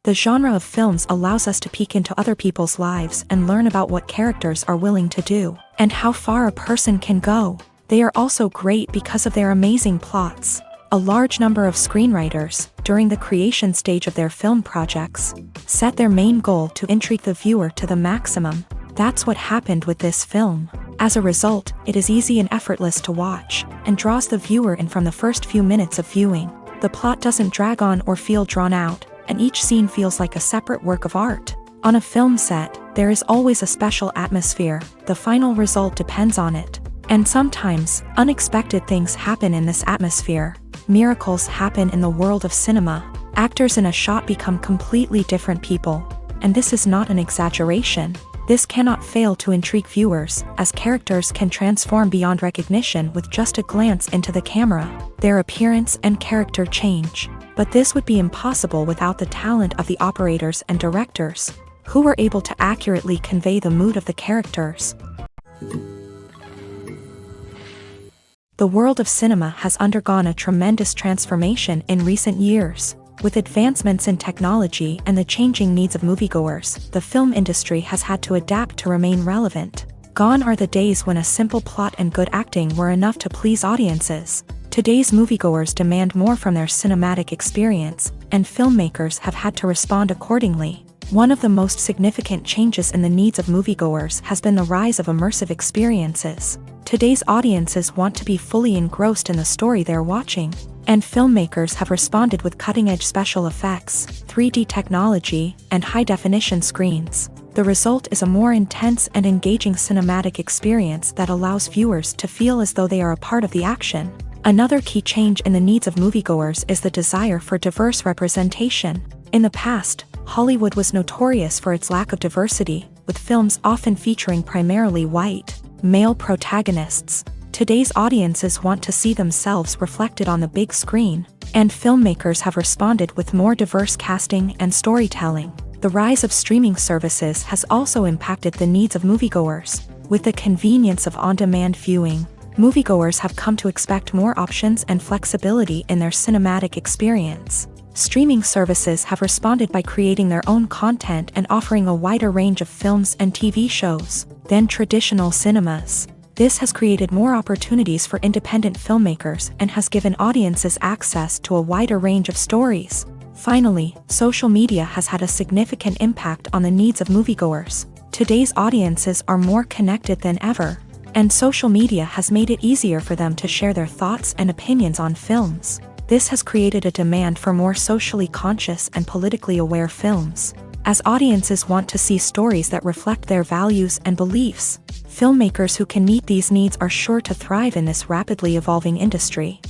The genre of films allows us to peek into other people's lives and learn about what characters are willing to do, and how far a person can go. They are also great because of their amazing plots. A large number of screenwriters, during the creation stage of their film projects, set their main goal to intrigue the viewer to the maximum. That's what happened with this film. As a result, it is easy and effortless to watch, and draws the viewer in from the first few minutes of viewing. The plot doesn't drag on or feel drawn out, and each scene feels like a separate work of art. On a film set, there is always a special atmosphere. The final result depends on it. And sometimes, unexpected things happen in this atmosphere. Miracles happen in the world of cinema. Actors in a shot become completely different people. And this is not an exaggeration. This cannot fail to intrigue viewers, as characters can transform beyond recognition with just a glance into the camera. Their appearance and character change. But this would be impossible without the talent of the operators and directors, who were able to accurately convey the mood of the characters. The world of cinema has undergone a tremendous transformation in recent years. With advancements in technology and the changing needs of moviegoers, the film industry has had to adapt to remain relevant. Gone are the days when a simple plot and good acting were enough to please audiences. Today's moviegoers demand more from their cinematic experience, and filmmakers have had to respond accordingly. One of the most significant changes in the needs of moviegoers has been the rise of immersive experiences. Today's audiences want to be fully engrossed in the story they're watching, and filmmakers have responded with cutting-edge special effects, 3D technology, and high-definition screens. The result is a more intense and engaging cinematic experience that allows viewers to feel as though they are a part of the action. Another key change in the needs of moviegoers is the desire for diverse representation. In the past, Hollywood was notorious for its lack of diversity, with films often featuring primarily white, male protagonists. Today's audiences want to see themselves reflected on the big screen, and filmmakers have responded with more diverse casting and storytelling. The rise of streaming services has also impacted the needs of moviegoers. With the convenience of on-demand viewing, moviegoers have come to expect more options and flexibility in their cinematic experience. Streaming services have responded by creating their own content and offering a wider range of films and TV shows than traditional cinemas. This has created more opportunities for independent filmmakers and has given audiences access to a wider range of stories. Finally, social media has had a significant impact on the needs of moviegoers. Today's audiences are more connected than ever, and social media has made it easier for them to share their thoughts and opinions on films. This has created a demand for more socially conscious and politically aware films. As audiences want to see stories that reflect their values and beliefs, filmmakers who can meet these needs are sure to thrive in this rapidly evolving industry.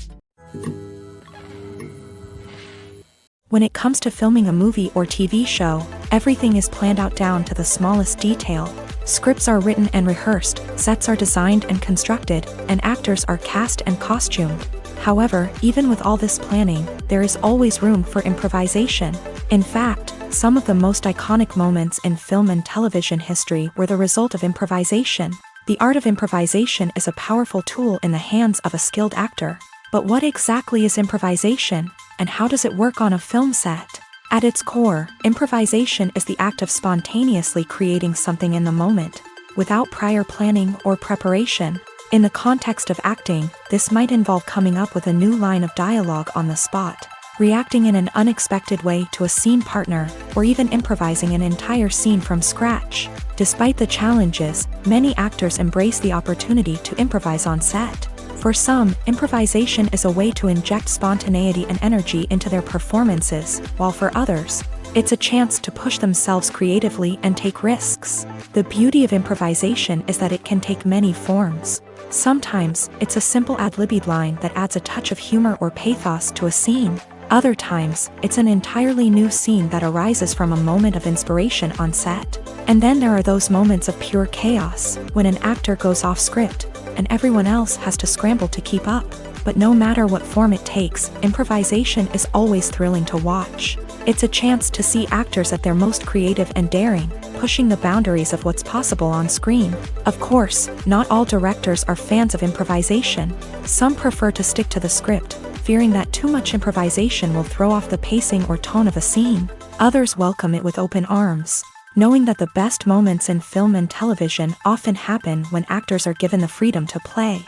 When it comes to filming a movie or TV show, everything is planned out down to the smallest detail. Scripts are written and rehearsed, sets are designed and constructed, and actors are cast and costumed. However, even with all this planning, there is always room for improvisation. In fact, some of the most iconic moments in film and television history were the result of improvisation. The art of improvisation is a powerful tool in the hands of a skilled actor. But what exactly is improvisation, and how does it work on a film set? At its core, improvisation is the act of spontaneously creating something in the moment, without prior planning or preparation. In the context of acting, this might involve coming up with a new line of dialogue on the spot, reacting in an unexpected way to a scene partner, or even improvising an entire scene from scratch. Despite the challenges, many actors embrace the opportunity to improvise on set. For some, improvisation is a way to inject spontaneity and energy into their performances, while for others, it's a chance to push themselves creatively and take risks. The beauty of improvisation is that it can take many forms. Sometimes, it's a simple ad-libbed line that adds a touch of humor or pathos to a scene. Other times, it's an entirely new scene that arises from a moment of inspiration on set. And then there are those moments of pure chaos, when an actor goes off script, and everyone else has to scramble to keep up. But no matter what form it takes, improvisation is always thrilling to watch. It's a chance to see actors at their most creative and daring, pushing the boundaries of what's possible on screen. Of course, not all directors are fans of improvisation. Some prefer to stick to the script, fearing that too much improvisation will throw off the pacing or tone of a scene. Others welcome it with open arms, knowing that the best moments in film and television often happen when actors are given the freedom to play.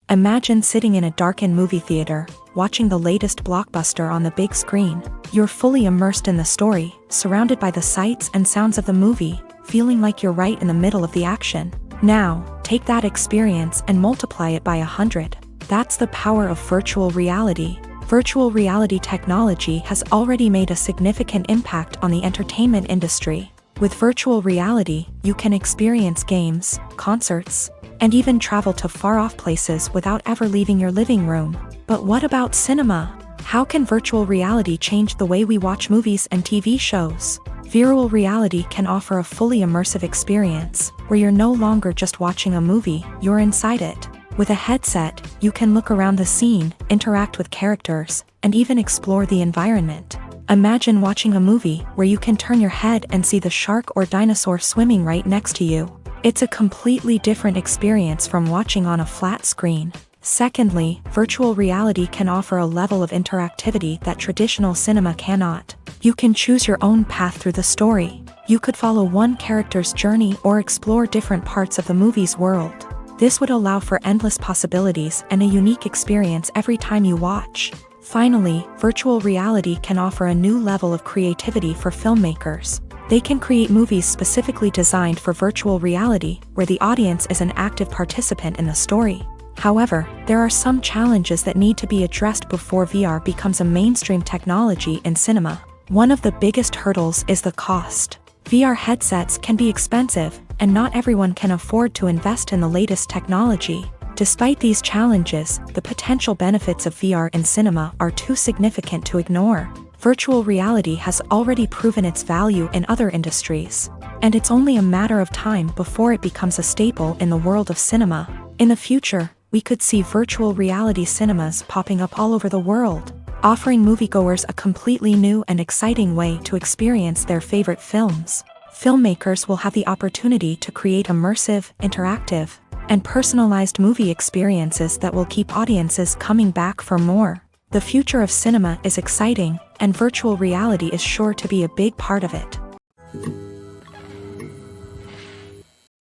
Imagine sitting in a darkened movie theater, watching the latest blockbuster on the big screen. You're fully immersed in the story, surrounded by the sights and sounds of the movie, feeling like you're right in the middle of the action. Now, take that experience and multiply it by 100. That's the power of virtual reality. Virtual reality technology has already made a significant impact on the entertainment industry. With virtual reality, you can experience games, concerts, and even travel to far-off places without ever leaving your living room. But what about cinema? How can virtual reality change the way we watch movies and TV shows? Virtual reality can offer a fully immersive experience, where you're no longer just watching a movie, you're inside it. With a headset, you can look around the scene, interact with characters, and even explore the environment. Imagine watching a movie where you can turn your head and see the shark or dinosaur swimming right next to you. It's a completely different experience from watching on a flat screen. Secondly, virtual reality can offer a level of interactivity that traditional cinema cannot. You can choose your own path through the story. You could follow one character's journey or explore different parts of the movie's world. This would allow for endless possibilities and a unique experience every time you watch. Finally, virtual reality can offer a new level of creativity for filmmakers. They can create movies specifically designed for virtual reality, where the audience is an active participant in the story. However, there are some challenges that need to be addressed before VR becomes a mainstream technology in cinema. One of the biggest hurdles is the cost. VR headsets can be expensive, and not everyone can afford to invest in the latest technology. Despite these challenges, the potential benefits of VR in cinema are too significant to ignore. Virtual reality has already proven its value in other industries, and it's only a matter of time before it becomes a staple in the world of cinema. In the future, we could see virtual reality cinemas popping up all over the world, offering moviegoers a completely new and exciting way to experience their favorite films. Filmmakers will have the opportunity to create immersive, interactive, and personalized movie experiences that will keep audiences coming back for more. The future of cinema is exciting, and virtual reality is sure to be a big part of it.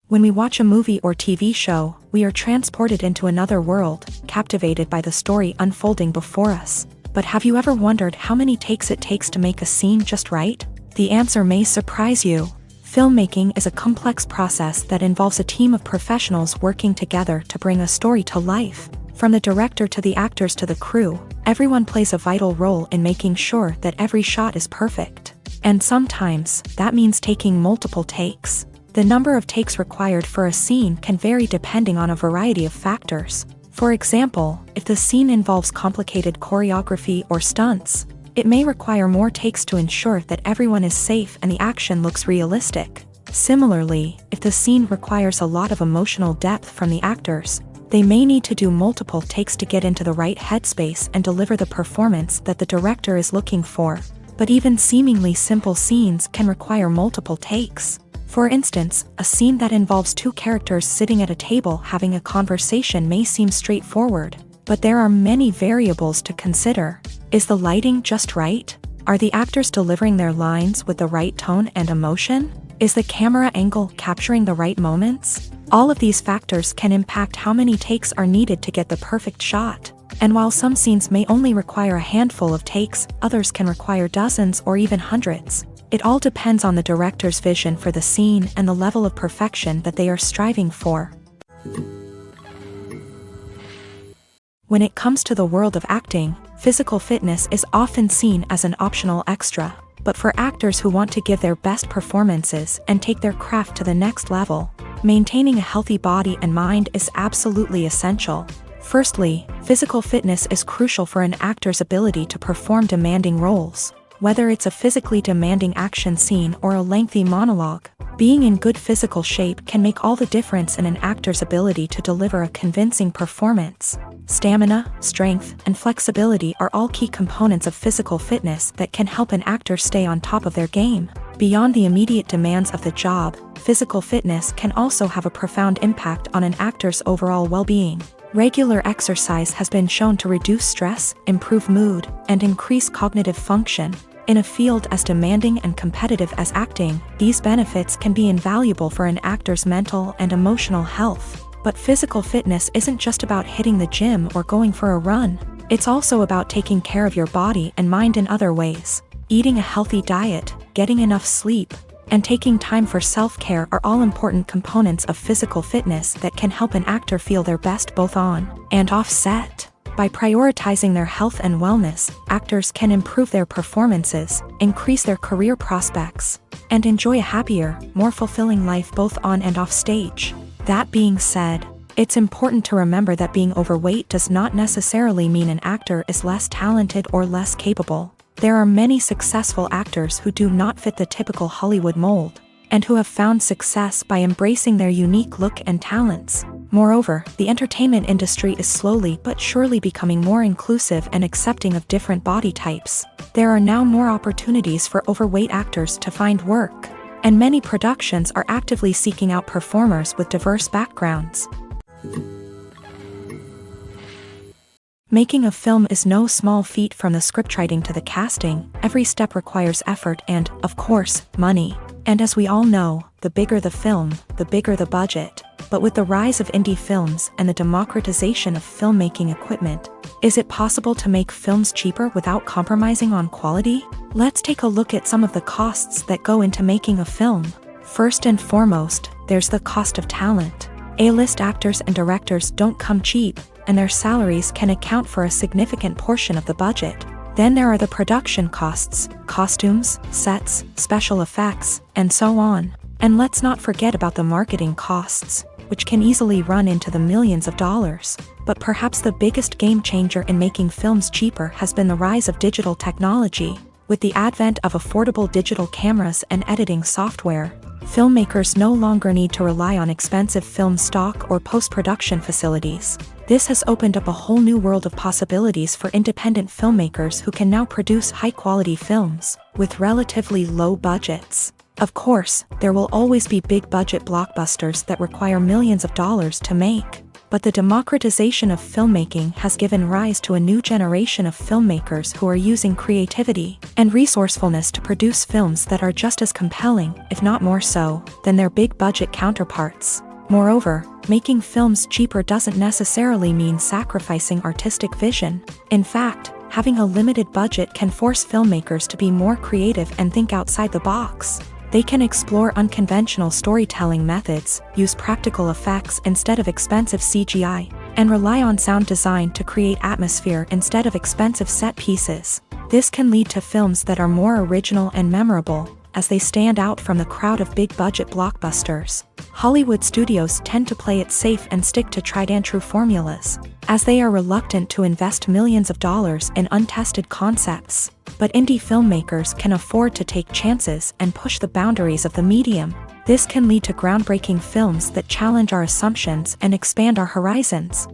When we watch a movie or TV show, we are transported into another world, captivated by the story unfolding before us. But have you ever wondered how many takes it takes to make a scene just right? The answer may surprise you. Filmmaking is a complex process that involves a team of professionals working together to bring a story to life. From the director to the actors to the crew, everyone plays a vital role in making sure that every shot is perfect. And sometimes, that means taking multiple takes. The number of takes required for a scene can vary depending on a variety of factors. For example, if the scene involves complicated choreography or stunts, it may require more takes to ensure that everyone is safe and the action looks realistic. Similarly, if the scene requires a lot of emotional depth from the actors, they may need to do multiple takes to get into the right headspace and deliver the performance that the director is looking for. But even seemingly simple scenes can require multiple takes. For instance, a scene that involves two characters sitting at a table having a conversation may seem straightforward, but there are many variables to consider. Is the lighting just right? Are the actors delivering their lines with the right tone and emotion? Is the camera angle capturing the right moments? All of these factors can impact how many takes are needed to get the perfect shot. And while some scenes may only require a handful of takes, others can require dozens or even hundreds. It all depends on the director's vision for the scene and the level of perfection that they are striving for. When it comes to the world of acting, physical fitness is often seen as an optional extra. But for actors who want to give their best performances and take their craft to the next level, maintaining a healthy body and mind is absolutely essential. Firstly, physical fitness is crucial for an actor's ability to perform demanding roles. Whether it's a physically demanding action scene or a lengthy monologue, being in good physical shape can make all the difference in an actor's ability to deliver a convincing performance. Stamina, strength, and flexibility are all key components of physical fitness that can help an actor stay on top of their game. Beyond the immediate demands of the job, physical fitness can also have a profound impact on an actor's overall well-being. Regular exercise has been shown to reduce stress, improve mood, and increase cognitive function. In a field as demanding and competitive as acting, these benefits can be invaluable for an actor's mental and emotional health. But physical fitness isn't just about hitting the gym or going for a run. It's also about taking care of your body and mind in other ways. Eating a healthy diet, getting enough sleep, and taking time for self-care are all important components of physical fitness that can help an actor feel their best both on and off set. By prioritizing their health and wellness, actors can improve their performances, increase their career prospects, and enjoy a happier, more fulfilling life both on and off stage. That being said, it's important to remember that being overweight does not necessarily mean an actor is less talented or less capable. There are many successful actors who do not fit the typical Hollywood mold, and who have found success by embracing their unique look and talents. Moreover, the entertainment industry is slowly but surely becoming more inclusive and accepting of different body types. There are now more opportunities for overweight actors to find work, and many productions are actively seeking out performers with diverse backgrounds. Making a film is no small feat. From the scriptwriting to the casting, every step requires effort and, of course, money. And as we all know, the bigger the film, the bigger the budget. But with the rise of indie films and the democratization of filmmaking equipment, is it possible to make films cheaper without compromising on quality? Let's take a look at some of the costs that go into making a film. First and foremost, there's the cost of talent. A-list actors and directors don't come cheap, and their salaries can account for a significant portion of the budget. Then there are the production costs, costumes, sets, special effects, and so on. And let's not forget about the marketing costs, which can easily run into the millions of dollars. But perhaps the biggest game changer in making films cheaper has been the rise of digital technology. With the advent of affordable digital cameras and editing software, filmmakers no longer need to rely on expensive film stock or post-production facilities. This has opened up a whole new world of possibilities for independent filmmakers who can now produce high-quality films with relatively low budgets. Of course, there will always be big-budget blockbusters that require millions of dollars to make. But the democratization of filmmaking has given rise to a new generation of filmmakers who are using creativity and resourcefulness to produce films that are just as compelling, if not more so, than their big-budget counterparts. Moreover, making films cheaper doesn't necessarily mean sacrificing artistic vision. In fact, having a limited budget can force filmmakers to be more creative and think outside the box. They can explore unconventional storytelling methods, use practical effects instead of expensive CGI, and rely on sound design to create atmosphere instead of expensive set pieces. This can lead to films that are more original and memorable, as they stand out from the crowd of big-budget blockbusters. Hollywood studios tend to play it safe and stick to tried-and-true formulas, as they are reluctant to invest millions of dollars in untested concepts. But indie filmmakers can afford to take chances and push the boundaries of the medium. This can lead to groundbreaking films that challenge our assumptions and expand our horizons.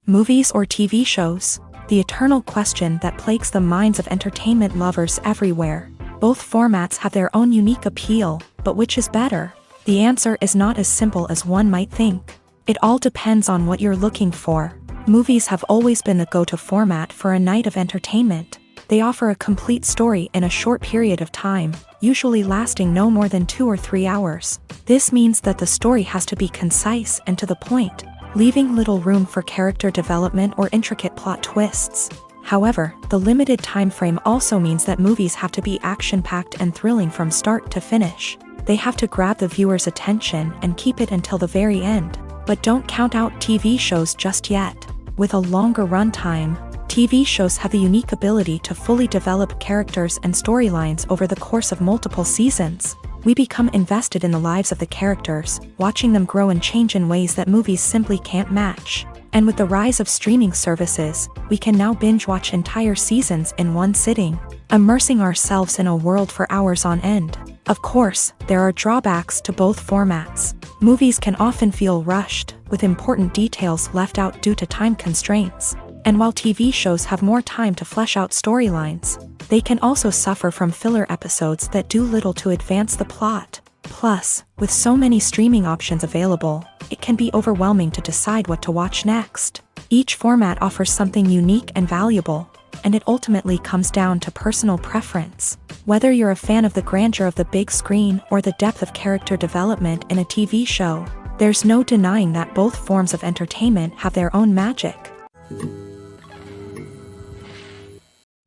Movies or TV shows? The eternal question that plagues the minds of entertainment lovers everywhere. Both formats have their own unique appeal, but which is better? The answer is not as simple as one might think. It all depends on what you're looking for. Movies have always been the go-to format for a night of entertainment. They offer a complete story in a short period of time, usually lasting no more than 2 or 3 hours. This means that the story has to be concise and to the point. leaving little room for character development or intricate plot twists. However, the limited time frame also means that movies have to be action-packed and thrilling from start to finish. They have to grab the viewer's attention and keep it until the very end. But don't count out TV shows just yet. With a longer runtime, TV shows have the unique ability to fully develop characters and storylines over the course of multiple seasons. We become invested in the lives of the characters, watching them grow and change in ways that movies simply can't match. And with the rise of streaming services, we can now binge-watch entire seasons in one sitting, immersing ourselves in a world for hours on end. Of course, there are drawbacks to both formats. Movies can often feel rushed, with important details left out due to time constraints. And while TV shows have more time to flesh out storylines, they can also suffer from filler episodes that do little to advance the plot. Plus, with so many streaming options available, it can be overwhelming to decide what to watch next. Each format offers something unique and valuable, and it ultimately comes down to personal preference. Whether you're a fan of the grandeur of the big screen or the depth of character development in a TV show, there's no denying that both forms of entertainment have their own magic.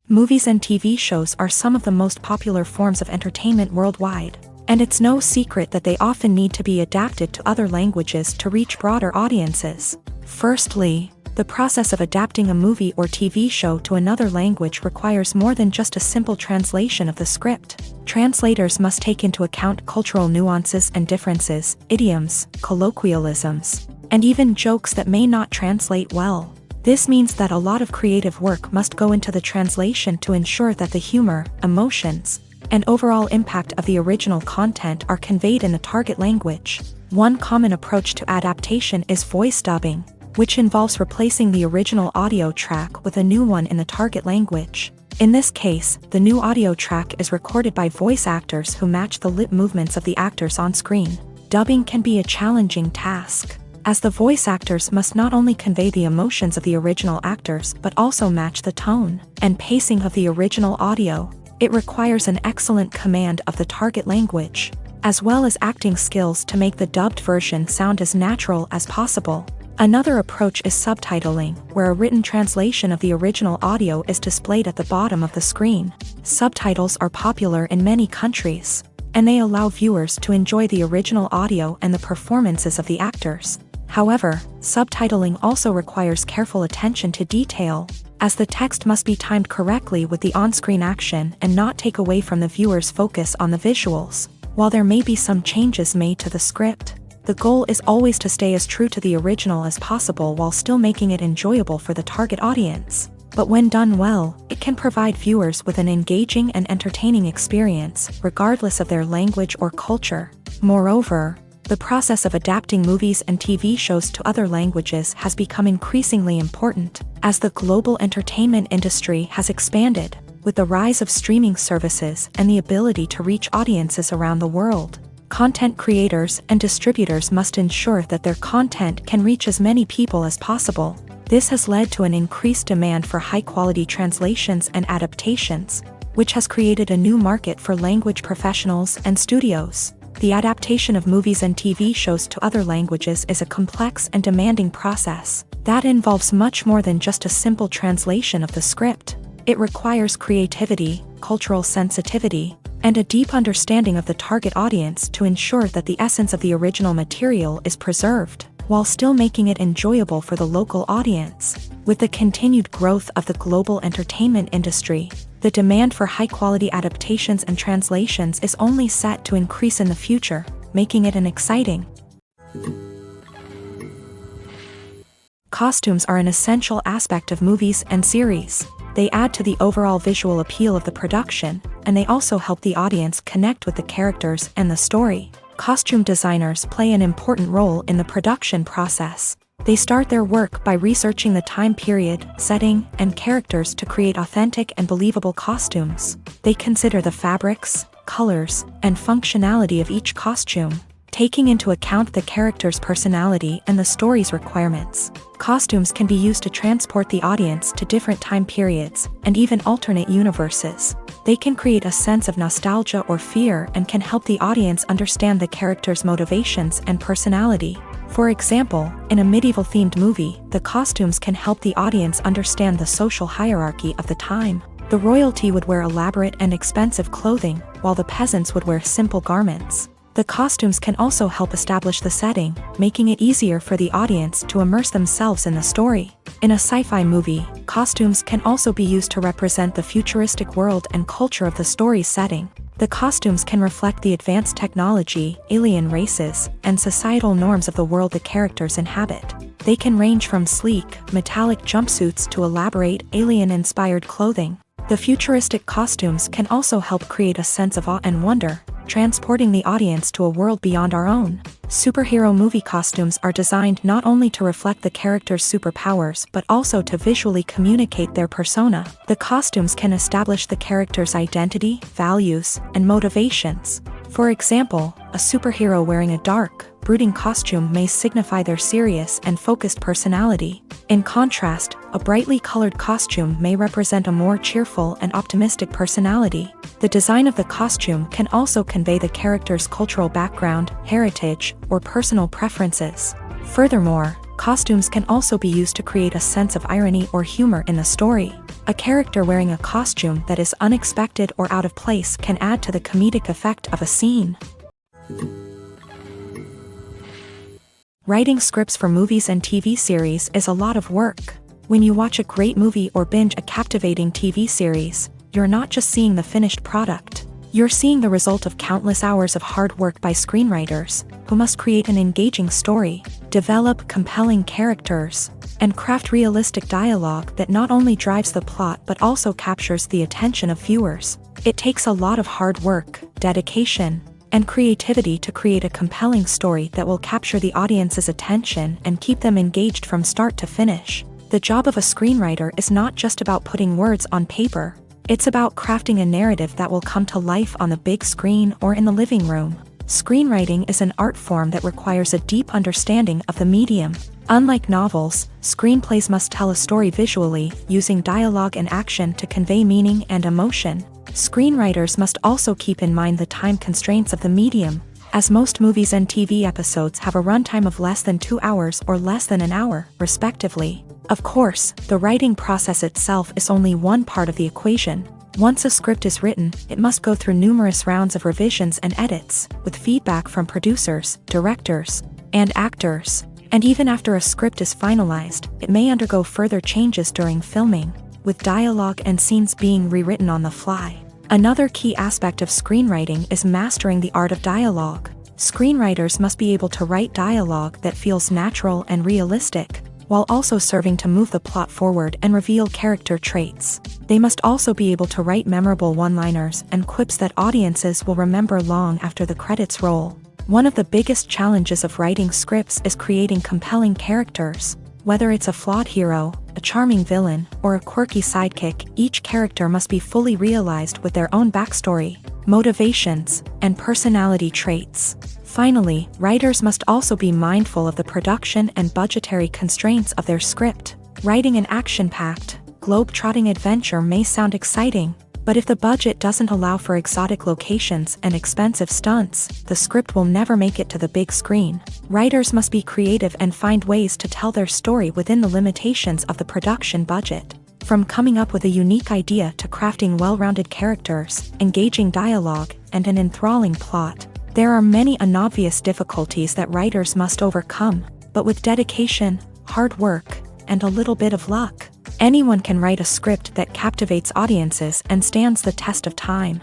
Movies and TV shows are some of the most popular forms of entertainment worldwide, and it's no secret that they often need to be adapted to other languages to reach broader audiences. Firstly, the process of adapting a movie or TV show to another language requires more than just a simple translation of the script. Translators must take into account cultural nuances and differences, idioms, colloquialisms, and even jokes that may not translate well. This means that a lot of creative work must go into the translation to ensure that the humor, emotions, and overall impact of the original content are conveyed in the target language. One common approach to adaptation is voice dubbing, which involves replacing the original audio track with a new one in the target language. In this case, the new audio track is recorded by voice actors who match the lip movements of the actors on screen. Dubbing can be a challenging task, as the voice actors must not only convey the emotions of the original actors but also match the tone and pacing of the original audio. It requires an excellent command of the target language, as well as acting skills to make the dubbed version sound as natural as possible. Another approach is subtitling, where a written translation of the original audio is displayed at the bottom of the screen. Subtitles are popular in many countries, and they allow viewers to enjoy the original audio and the performances of the actors. However, subtitling also requires careful attention to detail, as the text must be timed correctly with the on-screen action and not take away from the viewer's focus on the visuals. While there may be some changes made to the script, the goal is always to stay as true to the original as possible while still making it enjoyable for the target audience. But when done well, it can provide viewers with an engaging and entertaining experience, regardless of their language or culture. Moreover, the process of adapting movies and TV shows to other languages has become increasingly important, as the global entertainment industry has expanded, with the rise of streaming services and the ability to reach audiences around the world. Content creators and distributors must ensure that their content can reach as many people as possible. This has led to an increased demand for high-quality translations and adaptations, which has created a new market for language professionals and studios. The adaptation of movies and TV shows to other languages is a complex and demanding process that involves much more than just a simple translation of the script. It requires creativity, cultural sensitivity, and a deep understanding of the target audience to ensure that the essence of the original material is preserved, while still making it enjoyable for the local audience. With the continued growth of the global entertainment industry, the demand for high-quality adaptations and translations is only set to increase in the future, making it an exciting. Costumes are an essential aspect of movies and series. They add to the overall visual appeal of the production, and they also help the audience connect with the characters and the story. Costume designers play an important role in the production process. They start their work by researching the time period, setting, and characters to create authentic and believable costumes. They consider the fabrics, colors, and functionality of each costume, taking into account the character's personality and the story's requirements. Costumes can be used to transport the audience to different time periods and even alternate universes. They can create a sense of nostalgia or fear and can help the audience understand the character's motivations and personality. For example, in a medieval-themed movie, the costumes can help the audience understand the social hierarchy of the time. The royalty would wear elaborate and expensive clothing, while the peasants would wear simple garments. The costumes can also help establish the setting, making it easier for the audience to immerse themselves in the story. In a sci-fi movie, costumes can also be used to represent the futuristic world and culture of the story's setting. The costumes can reflect the advanced technology, alien races, and societal norms of the world the characters inhabit. They can range from sleek, metallic jumpsuits to elaborate, alien-inspired clothing. The futuristic costumes can also help create a sense of awe and wonder, transporting the audience to a world beyond our own. Superhero movie costumes are designed not only to reflect the character's superpowers but also to visually communicate their persona. The costumes can establish the character's identity, values, and motivations. For example, a superhero wearing a dark, brooding costume may signify their serious and focused personality. In contrast, a brightly colored costume may represent a more cheerful and optimistic personality. The design of the costume can also convey the character's cultural background, heritage, or personal preferences. Furthermore, costumes can also be used to create a sense of irony or humor in the story. A character wearing a costume that is unexpected or out of place can add to the comedic effect of a scene. Writing scripts for movies and TV series is a lot of work. When you watch a great movie or binge a captivating TV series, you're not just seeing the finished product. You're seeing the result of countless hours of hard work by screenwriters, who must create an engaging story, develop compelling characters, and craft realistic dialogue that not only drives the plot but also captures the attention of viewers. It takes a lot of hard work, dedication, and creativity to create a compelling story that will capture the audience's attention and keep them engaged from start to finish. The job of a screenwriter is not just about putting words on paper. It's about crafting a narrative that will come to life on the big screen or in the living room. Screenwriting is an art form that requires a deep understanding of the medium. Unlike novels, screenplays must tell a story visually, using dialogue and action to convey meaning and emotion. Screenwriters must also keep in mind the time constraints of the medium, as most movies and TV episodes have a runtime of less than 2 hours or less than an hour, respectively. Of course, the writing process itself is only one part of the equation. Once a script is written, it must go through numerous rounds of revisions and edits, with feedback from producers, directors, and actors. And even after a script is finalized, it may undergo further changes during filming, with dialogue and scenes being rewritten on the fly. Another key aspect of screenwriting is mastering the art of dialogue. Screenwriters must be able to write dialogue that feels natural and realistic, while also serving to move the plot forward and reveal character traits. They must also be able to write memorable one-liners and quips that audiences will remember long after the credits roll. One of the biggest challenges of writing scripts is creating compelling characters. Whether it's a flawed hero, a charming villain, or a quirky sidekick, each character must be fully realized with their own backstory, motivations, and personality traits. Finally, writers must also be mindful of the production and budgetary constraints of their script. Writing an action-packed, globe-trotting adventure may sound exciting, but if the budget doesn't allow for exotic locations and expensive stunts, the script will never make it to the big screen. Writers must be creative and find ways to tell their story within the limitations of the production budget. From coming up with a unique idea to crafting well-rounded characters, engaging dialogue, and an enthralling plot, there are many unobvious difficulties that writers must overcome, but with dedication, hard work, and a little bit of luck, anyone can write a script that captivates audiences and stands the test of time.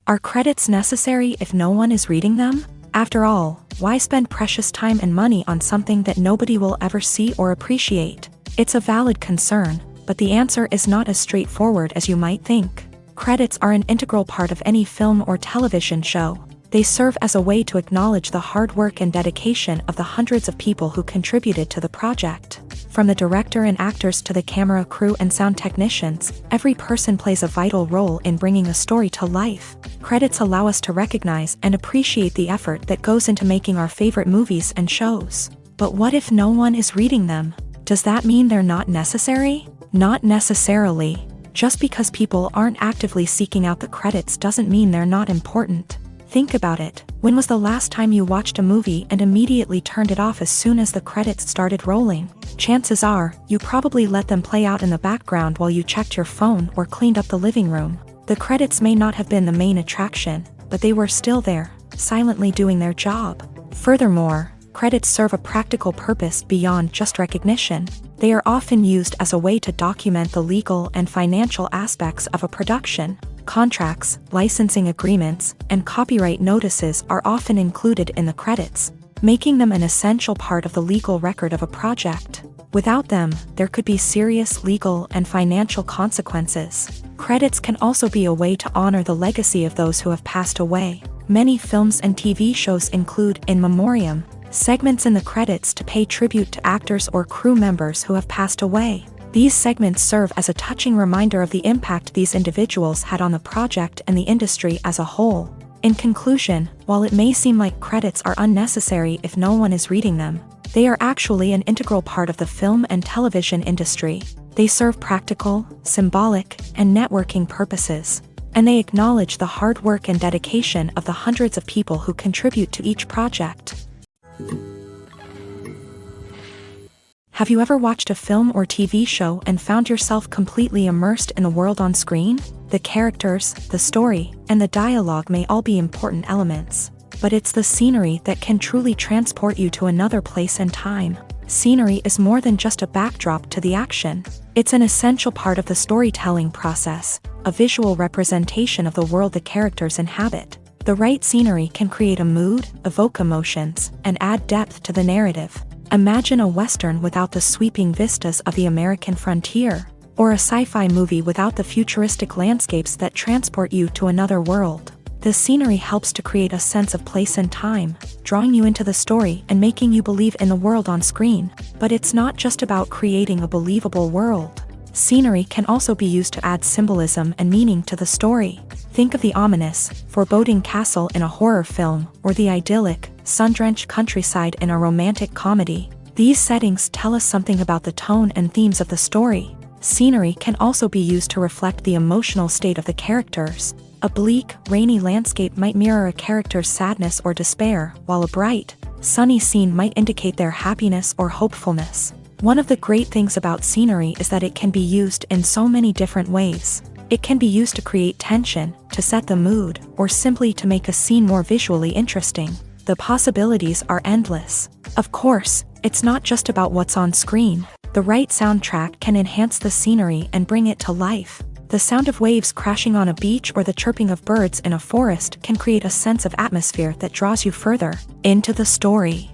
Are credits necessary if no one is reading them? After all, why spend precious time and money on something that nobody will ever see or appreciate? It's a valid concern, but the answer is not as straightforward as you might think. Credits are an integral part of any film or television show. They serve as a way to acknowledge the hard work and dedication of the hundreds of people who contributed to the project. From the director and actors to the camera crew and sound technicians, every person plays a vital role in bringing a story to life. Credits allow us to recognize and appreciate the effort that goes into making our favorite movies and shows. But what if no one is reading them? Does that mean they're not necessary? Not necessarily. Just because people aren't actively seeking out the credits doesn't mean they're not important. Think about it. When was the last time you watched a movie and immediately turned it off as soon as the credits started rolling? Chances are, you probably let them play out in the background while you checked your phone or cleaned up the living room. The credits may not have been the main attraction, but they were still there, silently doing their job. Furthermore, credits serve a practical purpose beyond just recognition. They are often used as a way to document the legal and financial aspects of a production. Contracts, licensing agreements, and copyright notices are often included in the credits, making them an essential part of the legal record of a project. Without them, there could be serious legal and financial consequences. Credits can also be a way to honor the legacy of those who have passed away. Many films and TV shows include in memoriam segments in the credits to pay tribute to actors or crew members who have passed away. These segments serve as a touching reminder of the impact these individuals had on the project and the industry as a whole. In conclusion, while it may seem like credits are unnecessary if no one is reading them, they are actually an integral part of the film and television industry. They serve practical, symbolic, and networking purposes, and they acknowledge the hard work and dedication of the hundreds of people who contribute to each project. Have you ever watched a film or TV show and found yourself completely immersed in the world on screen? The characters, the story, and the dialogue may all be important elements, but it's the scenery that can truly transport you to another place and time. Scenery is more than just a backdrop to the action. It's an essential part of the storytelling process, a visual representation of the world the characters inhabit. The right scenery can create a mood, evoke emotions, and add depth to the narrative. Imagine a Western without the sweeping vistas of the American frontier, or a sci-fi movie without the futuristic landscapes that transport you to another world. The scenery helps to create a sense of place and time, drawing you into the story and making you believe in the world on screen. But it's not just about creating a believable world. Scenery can also be used to add symbolism and meaning to the story. Think of the ominous, foreboding castle in a horror film, or the idyllic, sun-drenched countryside in a romantic comedy. These settings tell us something about the tone and themes of the story. Scenery can also be used to reflect the emotional state of the characters. A bleak, rainy landscape might mirror a character's sadness or despair, while a bright, sunny scene might indicate their happiness or hopefulness. One of the great things about scenery is that it can be used in so many different ways. It can be used to create tension, to set the mood, or simply to make a scene more visually interesting. The possibilities are endless. Of course, it's not just about what's on screen. The right soundtrack can enhance the scenery and bring it to life. The sound of waves crashing on a beach or the chirping of birds in a forest can create a sense of atmosphere that draws you further into the story.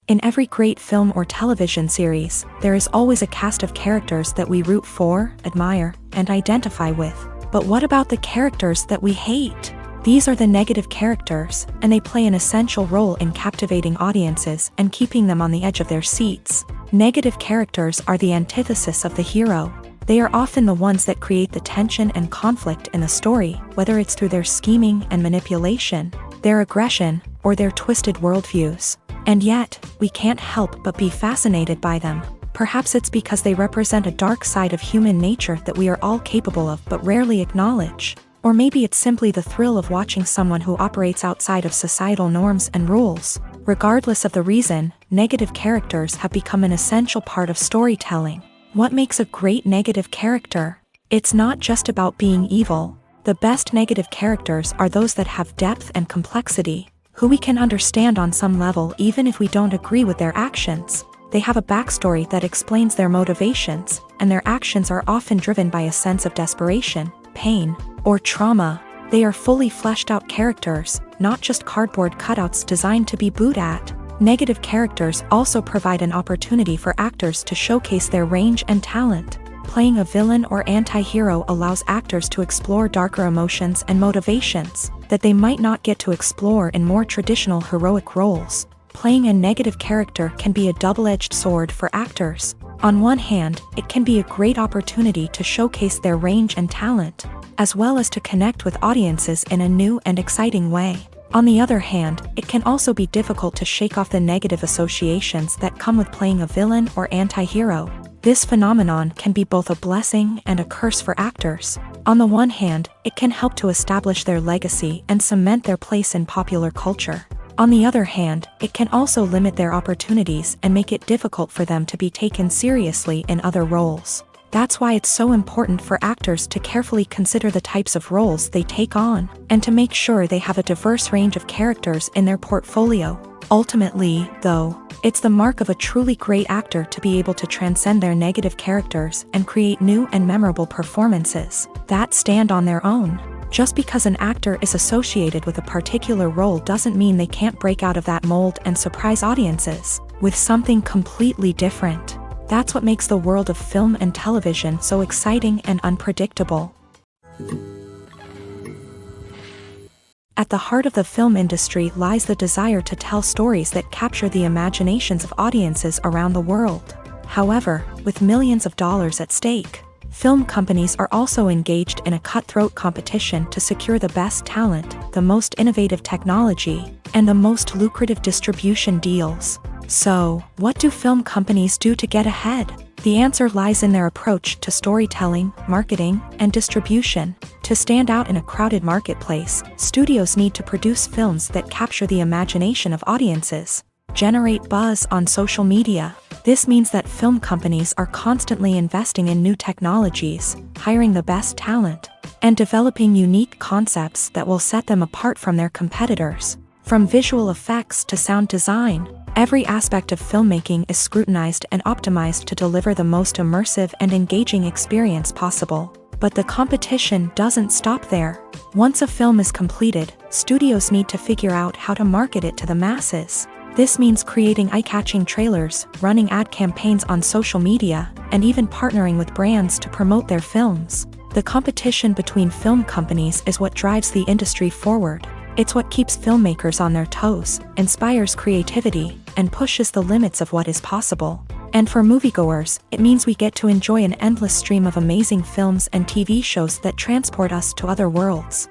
In every great film or television series, there is always a cast of characters that we root for, admire, and identify with. But what about the characters that we hate? These are the negative characters, and they play an essential role in captivating audiences and keeping them on the edge of their seats. Negative characters are the antithesis of the hero. They are often the ones that create the tension and conflict in the story, whether it's through their scheming and manipulation, their aggression, or their twisted worldviews. And yet, we can't help but be fascinated by them. Perhaps it's because they represent a dark side of human nature that we are all capable of but rarely acknowledge. Or maybe it's simply the thrill of watching someone who operates outside of societal norms and rules. Regardless of the reason, negative characters have become an essential part of storytelling. What makes a great negative character? It's not just about being evil. The best negative characters are those that have depth and complexity, who we can understand on some level even if we don't agree with their actions. They have a backstory that explains their motivations, and their actions are often driven by a sense of desperation, pain, or trauma. They are fully fleshed out characters, not just cardboard cutouts designed to be booed at. Negative characters also provide an opportunity for actors to showcase their range and talent. Playing a villain or anti-hero allows actors to explore darker emotions and motivations that they might not get to explore in more traditional heroic roles. Playing a negative character can be a double-edged sword for actors. On one hand, it can be a great opportunity to showcase their range and talent, as well as to connect with audiences in a new and exciting way. On the other hand, it can also be difficult to shake off the negative associations that come with playing a villain or anti-hero. This phenomenon can be both a blessing and a curse for actors. On the one hand, it can help to establish their legacy and cement their place in popular culture. On the other hand, it can also limit their opportunities and make it difficult for them to be taken seriously in other roles. That's why it's so important for actors to carefully consider the types of roles they take on, and to make sure they have a diverse range of characters in their portfolio. Ultimately, though, it's the mark of a truly great actor to be able to transcend their negative characters and create new and memorable performances that stand on their own. Just because an actor is associated with a particular role doesn't mean they can't break out of that mold and surprise audiences with something completely different. That's what makes the world of film and television so exciting and unpredictable. At the heart of the film industry lies the desire to tell stories that capture the imaginations of audiences around the world. However, with millions of dollars at stake, film companies are also engaged in a cutthroat competition to secure the best talent, the most innovative technology, and the most lucrative distribution deals. So, what do film companies do to get ahead? The answer lies in their approach to storytelling, marketing, and distribution. To stand out in a crowded marketplace, studios need to produce films that capture the imagination of audiences, generate buzz on social media. This means that film companies are constantly investing in new technologies, hiring the best talent, and developing unique concepts that will set them apart from their competitors. From visual effects to sound design, every aspect of filmmaking is scrutinized and optimized to deliver the most immersive and engaging experience possible. But the competition doesn't stop there. Once a film is completed, studios need to figure out how to market it to the masses. This means creating eye-catching trailers, running ad campaigns on social media, and even partnering with brands to promote their films. The competition between film companies is what drives the industry forward. It's what keeps filmmakers on their toes, inspires creativity, and pushes the limits of what is possible. And for moviegoers, it means we get to enjoy an endless stream of amazing films and TV shows that transport us to other worlds.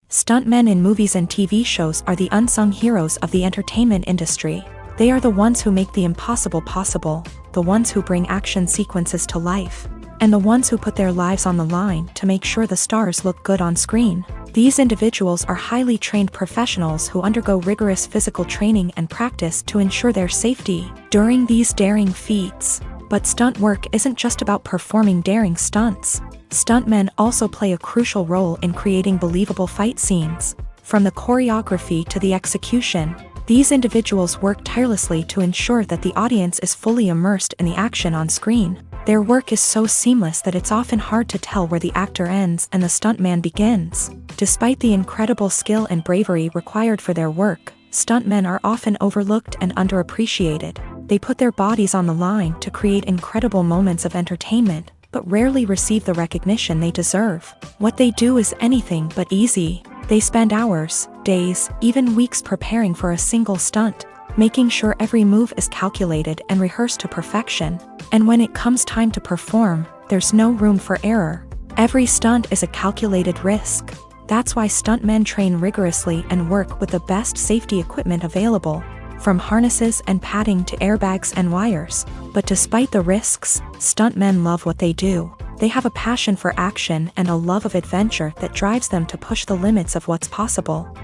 Stuntmen in movies and TV shows are the unsung heroes of the entertainment industry. They are the ones who make the impossible possible, the ones who bring action sequences to life, and the ones who put their lives on the line to make sure the stars look good on screen. These individuals are highly trained professionals who undergo rigorous physical training and practice to ensure their safety during these daring feats. But stunt work isn't just about performing daring stunts. Stuntmen also play a crucial role in creating believable fight scenes. From the choreography to the execution, these individuals work tirelessly to ensure that the audience is fully immersed in the action on screen. Their work is so seamless that it's often hard to tell where the actor ends and the stuntman begins. Despite the incredible skill and bravery required for their work, stuntmen are often overlooked and underappreciated. They put their bodies on the line to create incredible moments of entertainment, but rarely receive the recognition they deserve. What they do is anything but easy. They spend hours, days, even weeks preparing for a single stunt, making sure every move is calculated and rehearsed to perfection. And when it comes time to perform, there's no room for error. Every stunt is a calculated risk. That's why stuntmen train rigorously and work with the best safety equipment available, from harnesses and padding to airbags and wires. But despite the risks, stuntmen love what they do. They have a passion for action and a love of adventure that drives them to push the limits of what's possible.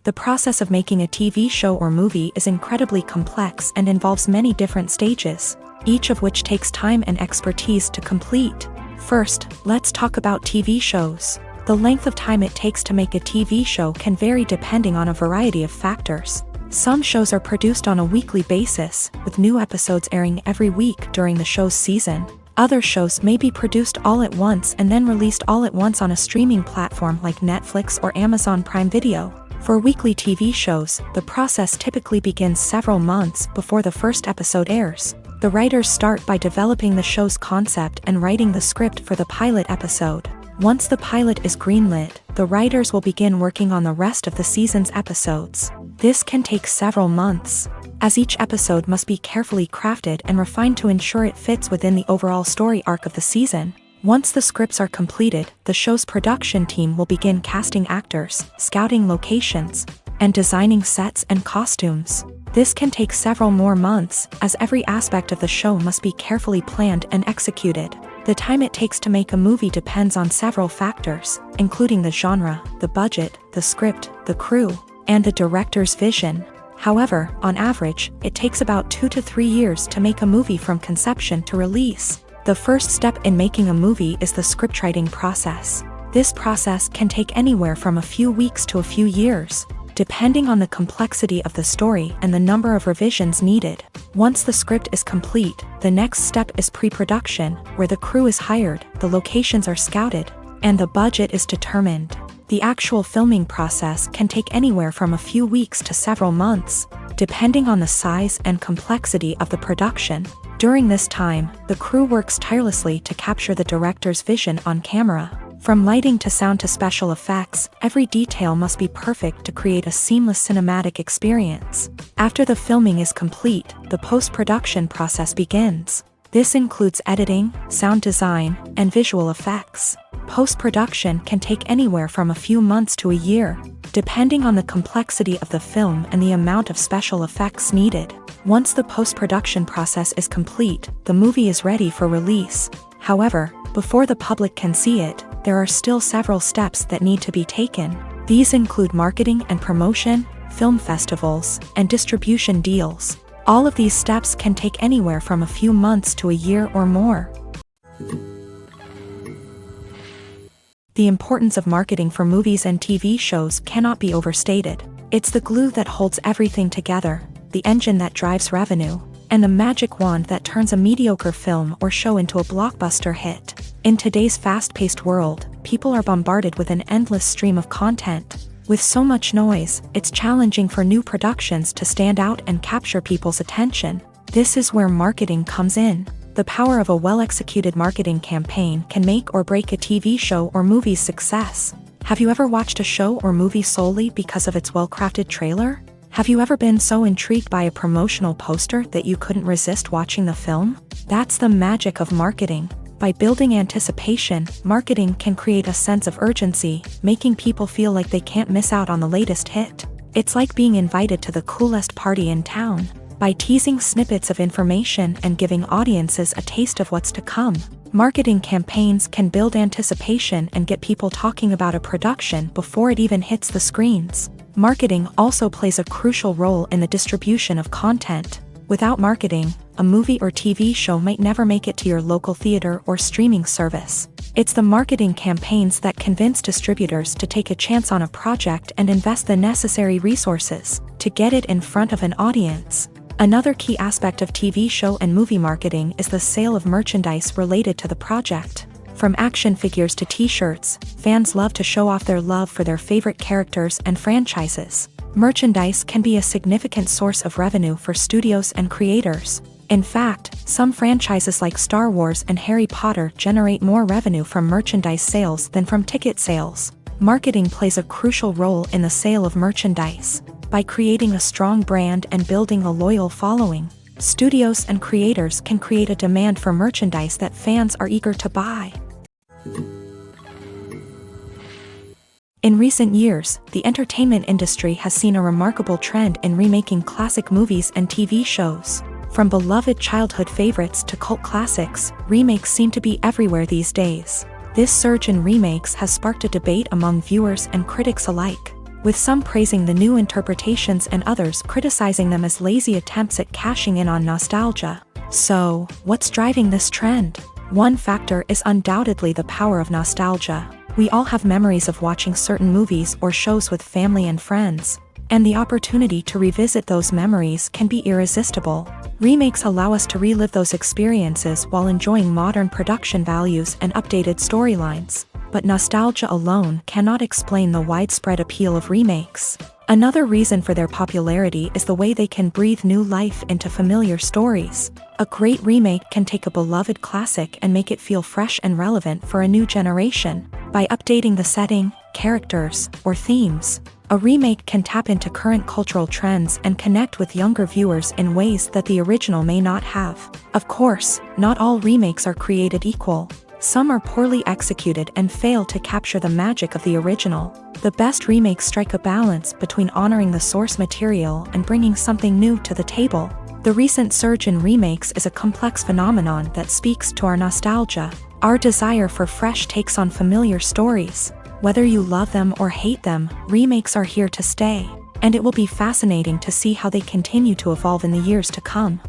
The process of making a TV show or movie is incredibly complex and involves many different stages, each of which takes time and expertise to complete. First, let's talk about TV shows. The length of time it takes to make a TV show can vary depending on a variety of factors. Some shows are produced on a weekly basis, with new episodes airing every week during the show's season. Other shows may be produced all at once and then released all at once on a streaming platform like Netflix or Amazon Prime Video. For weekly TV shows, the process typically begins several months before the first episode airs. The writers start by developing the show's concept and writing the script for the pilot episode. Once the pilot is greenlit, the writers will begin working on the rest of the season's episodes. This can take several months, as each episode must be carefully crafted and refined to ensure it fits within the overall story arc of the season. Once the scripts are completed, the show's production team will begin casting actors, scouting locations, and designing sets and costumes. This can take several more months, as every aspect of the show must be carefully planned and executed. The time it takes to make a movie depends on several factors, including the genre, the budget, the script, the crew, and the director's vision. However, on average, it takes about 2 to 3 years to make a movie from conception to release. The first step in making a movie is the scriptwriting process. This process can take anywhere from a few weeks to a few years, depending on the complexity of the story and the number of revisions needed. Once the script is complete, the next step is pre-production, where the crew is hired, the locations are scouted, and the budget is determined. The actual filming process can take anywhere from a few weeks to several months, depending on the size and complexity of the production. During this time, the crew works tirelessly to capture the director's vision on camera. From lighting to sound to special effects, every detail must be perfect to create a seamless cinematic experience. After the filming is complete, the post-production process begins. This includes editing, sound design, and visual effects. Post-production can take anywhere from a few months to a year, depending on the complexity of the film and the amount of special effects needed. Once the post-production process is complete, the movie is ready for release. However, before the public can see it, there are still several steps that need to be taken. These include marketing and promotion, film festivals, and distribution deals. All of these steps can take anywhere from a few months to a year or more. The importance of marketing for movies and TV shows cannot be overstated. It's the glue that holds everything together, the engine that drives revenue, and the magic wand that turns a mediocre film or show into a blockbuster hit. In today's fast-paced world, people are bombarded with an endless stream of content. With so much noise, it's challenging for new productions to stand out and capture people's attention. This is where marketing comes in. The power of a well-executed marketing campaign can make or break a TV show or movie's success. Have you ever watched a show or movie solely because of its well-crafted trailer? Have you ever been so intrigued by a promotional poster that you couldn't resist watching the film? That's the magic of marketing. By building anticipation, marketing can create a sense of urgency, making people feel like they can't miss out on the latest hit. It's like being invited to the coolest party in town. By teasing snippets of information and giving audiences a taste of what's to come, marketing campaigns can build anticipation and get people talking about a production before it even hits the screens. Marketing also plays a crucial role in the distribution of content. Without marketing, a movie or TV show might never make it to your local theater or streaming service. It's the marketing campaigns that convince distributors to take a chance on a project and invest the necessary resources to get it in front of an audience. Another key aspect of TV show and movie marketing is the sale of merchandise related to the project. From action figures to t-shirts, fans love to show off their love for their favorite characters and franchises. Merchandise can be a significant source of revenue for studios and creators. In fact, some franchises like Star Wars and Harry Potter generate more revenue from merchandise sales than from ticket sales. Marketing plays a crucial role in the sale of merchandise. By creating a strong brand and building a loyal following, studios and creators can create a demand for merchandise that fans are eager to buy. In recent years, the entertainment industry has seen a remarkable trend in remaking classic movies and TV shows. From beloved childhood favorites to cult classics, remakes seem to be everywhere these days. This surge in remakes has sparked a debate among viewers and critics alike, with some praising the new interpretations and others criticizing them as lazy attempts at cashing in on nostalgia. So, what's driving this trend? One factor is undoubtedly the power of nostalgia. We all have memories of watching certain movies or shows with family and friends, and the opportunity to revisit those memories can be irresistible. Remakes allow us to relive those experiences while enjoying modern production values and updated storylines. But nostalgia alone cannot explain the widespread appeal of remakes. Another reason for their popularity is the way they can breathe new life into familiar stories. A great remake can take a beloved classic and make it feel fresh and relevant for a new generation. By updating the setting, characters, or themes, a remake can tap into current cultural trends and connect with younger viewers in ways that the original may not have. Of course, not all remakes are created equal. Some are poorly executed and fail to capture the magic of the original. The best remakes strike a balance between honoring the source material and bringing something new to the table. The recent surge in remakes is a complex phenomenon that speaks to our nostalgia, our desire for fresh takes on familiar stories. Whether you love them or hate them, remakes are here to stay, and it will be fascinating to see how they continue to evolve in the years to come.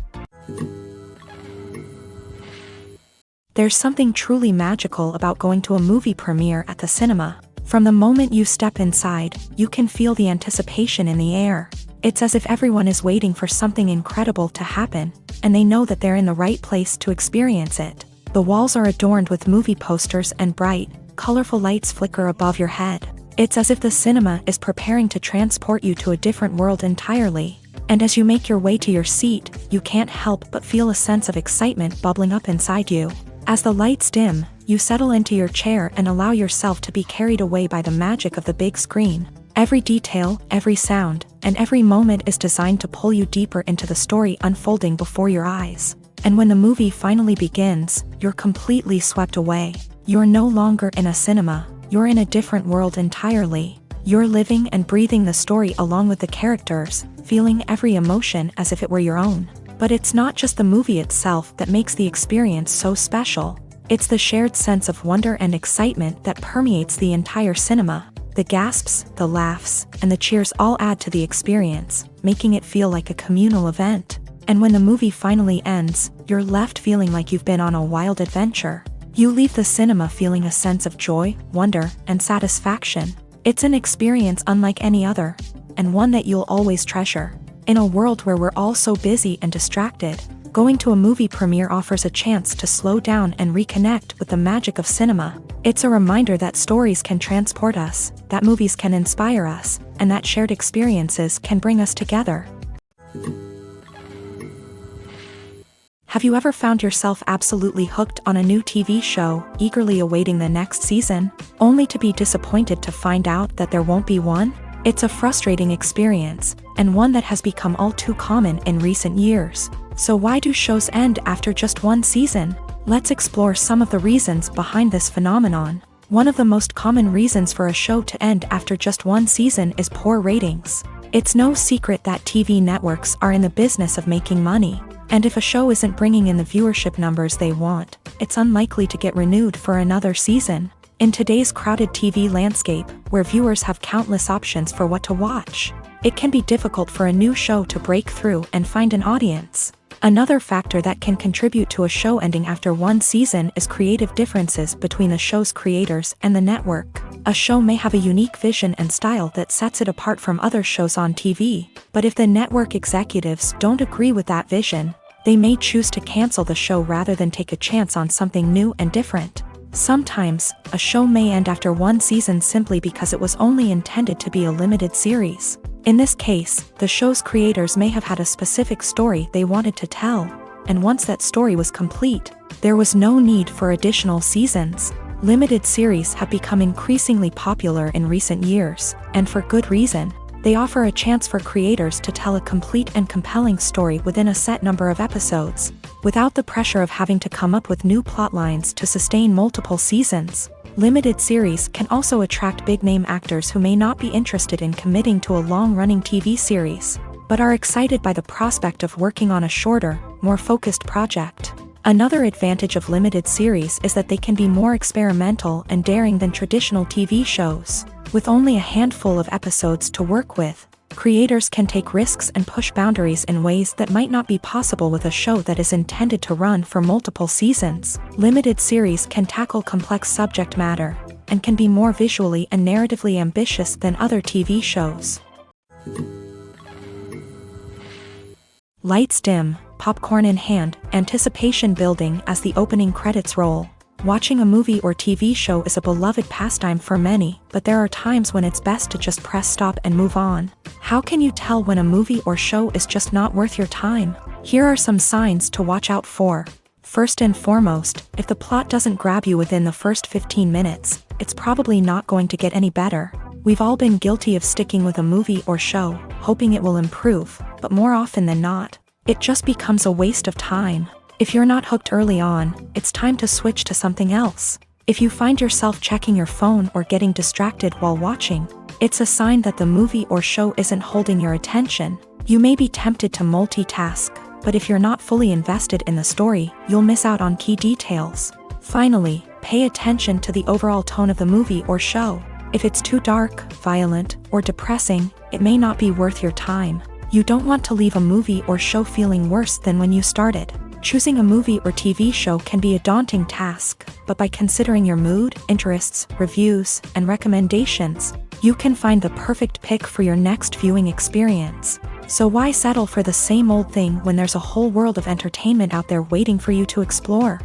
There's something truly magical about going to a movie premiere at the cinema. From the moment you step inside, you can feel the anticipation in the air. It's as if everyone is waiting for something incredible to happen, and they know that they're in the right place to experience it. The walls are adorned with movie posters and bright, colorful lights flicker above your head. It's as if the cinema is preparing to transport you to a different world entirely. And as you make your way to your seat, you can't help but feel a sense of excitement bubbling up inside you. As the lights dim, you settle into your chair and allow yourself to be carried away by the magic of the big screen. Every detail, every sound, and every moment is designed to pull you deeper into the story unfolding before your eyes. And when the movie finally begins, you're completely swept away. You're no longer in a cinema, you're in a different world entirely. You're living and breathing the story along with the characters, feeling every emotion as if it were your own. But it's not just the movie itself that makes the experience so special. It's the shared sense of wonder and excitement that permeates the entire cinema. The gasps, the laughs, and the cheers all add to the experience, making it feel like a communal event. And when the movie finally ends, you're left feeling like you've been on a wild adventure. You leave the cinema feeling a sense of joy, wonder, and satisfaction. It's an experience unlike any other, and one that you'll always treasure. In a world where we're all so busy and distracted, going to a movie premiere offers a chance to slow down and reconnect with the magic of cinema. It's a reminder that stories can transport us, that movies can inspire us, and that shared experiences can bring us together. Have you ever found yourself absolutely hooked on a new TV show, eagerly awaiting the next season, only to be disappointed to find out that there won't be one? It's a frustrating experience, and one that has become all too common in recent years. So why do shows end after just one season? Let's explore some of the reasons behind this phenomenon. One of the most common reasons for a show to end after just one season is poor ratings. It's no secret that TV networks are in the business of making money, and if a show isn't bringing in the viewership numbers they want, it's unlikely to get renewed for another season. In today's crowded TV landscape, where viewers have countless options for what to watch, it can be difficult for a new show to break through and find an audience. Another factor that can contribute to a show ending after one season is creative differences between the show's creators and the network. A show may have a unique vision and style that sets it apart from other shows on TV, but if the network executives don't agree with that vision, they may choose to cancel the show rather than take a chance on something new and different. Sometimes, a show may end after one season simply because it was only intended to be a limited series. In this case, the show's creators may have had a specific story they wanted to tell, and once that story was complete, there was no need for additional seasons. Limited series have become increasingly popular in recent years, and for good reason. They offer a chance for creators to tell a complete and compelling story within a set number of episodes, without the pressure of having to come up with new plot lines to sustain multiple seasons. Limited series can also attract big-name actors who may not be interested in committing to a long-running TV series, but are excited by the prospect of working on a shorter, more focused project. Another advantage of limited series is that they can be more experimental and daring than traditional TV shows. With only a handful of episodes to work with, creators can take risks and push boundaries in ways that might not be possible with a show that is intended to run for multiple seasons. Limited series can tackle complex subject matter, and can be more visually and narratively ambitious than other TV shows. Lights dim, popcorn in hand, anticipation building as the opening credits roll. Watching a movie or TV show is a beloved pastime for many, but there are times when it's best to just press stop and move on. How can you tell when a movie or show is just not worth your time? Here are some signs to watch out for. First and foremost, if the plot doesn't grab you within the first 15 minutes, it's probably not going to get any better. We've all been guilty of sticking with a movie or show, hoping it will improve, but more often than not, it just becomes a waste of time. If you're not hooked early on, it's time to switch to something else. If you find yourself checking your phone or getting distracted while watching, it's a sign that the movie or show isn't holding your attention. You may be tempted to multitask, but if you're not fully invested in the story, you'll miss out on key details. Finally, pay attention to the overall tone of the movie or show. If it's too dark, violent, or depressing, it may not be worth your time. You don't want to leave a movie or show feeling worse than when you started. Choosing a movie or TV show can be a daunting task, but by considering your mood, interests, reviews, and recommendations, you can find the perfect pick for your next viewing experience. So why settle for the same old thing when there's a whole world of entertainment out there waiting for you to explore?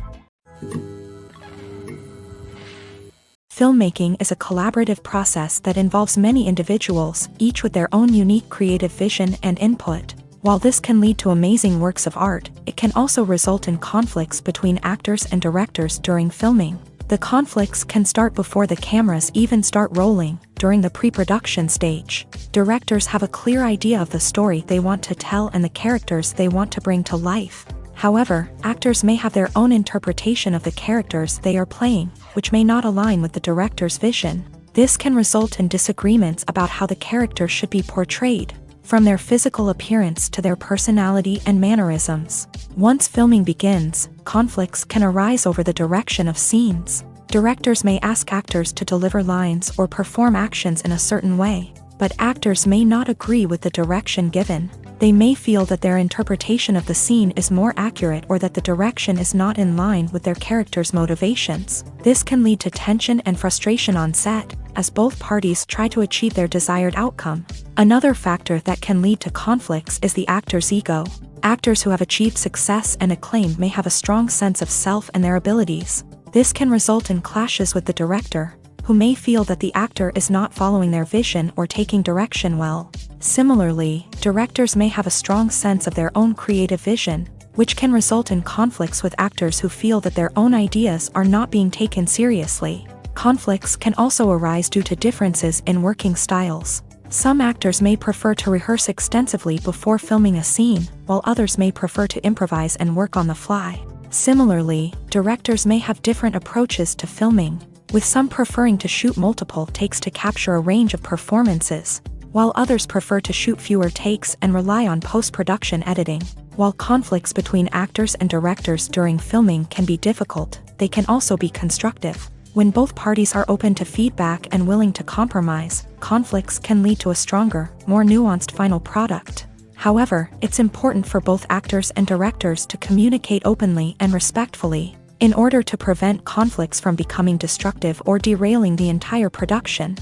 Filmmaking is a collaborative process that involves many individuals, each with their own unique creative vision and input. While this can lead to amazing works of art, it can also result in conflicts between actors and directors during filming. The conflicts can start before the cameras even start rolling, during the pre-production stage. Directors have a clear idea of the story they want to tell and the characters they want to bring to life. However, actors may have their own interpretation of the characters they are playing, which may not align with the director's vision. This can result in disagreements about how the character should be portrayed, from their physical appearance to their personality and mannerisms. Once filming begins, conflicts can arise over the direction of scenes. Directors may ask actors to deliver lines or perform actions in a certain way, but actors may not agree with the direction given. They may feel that their interpretation of the scene is more accurate or that the direction is not in line with their character's motivations. This can lead to tension and frustration on set, as both parties try to achieve their desired outcome. Another factor that can lead to conflicts is the actor's ego. Actors who have achieved success and acclaim may have a strong sense of self and their abilities. This can result in clashes with the director, who may feel that the actor is not following their vision or taking direction well. Similarly, directors may have a strong sense of their own creative vision, which can result in conflicts with actors who feel that their own ideas are not being taken seriously. Conflicts can also arise due to differences in working styles. Some actors may prefer to rehearse extensively before filming a scene, while others may prefer to improvise and work on the fly. Similarly, directors may have different approaches to filming, with some preferring to shoot multiple takes to capture a range of performances, while others prefer to shoot fewer takes and rely on post-production editing. While conflicts between actors and directors during filming can be difficult, they can also be constructive. When both parties are open to feedback and willing to compromise, conflicts can lead to a stronger, more nuanced final product. However, it's important for both actors and directors to communicate openly and respectfully, in order to prevent conflicts from becoming destructive or derailing the entire production.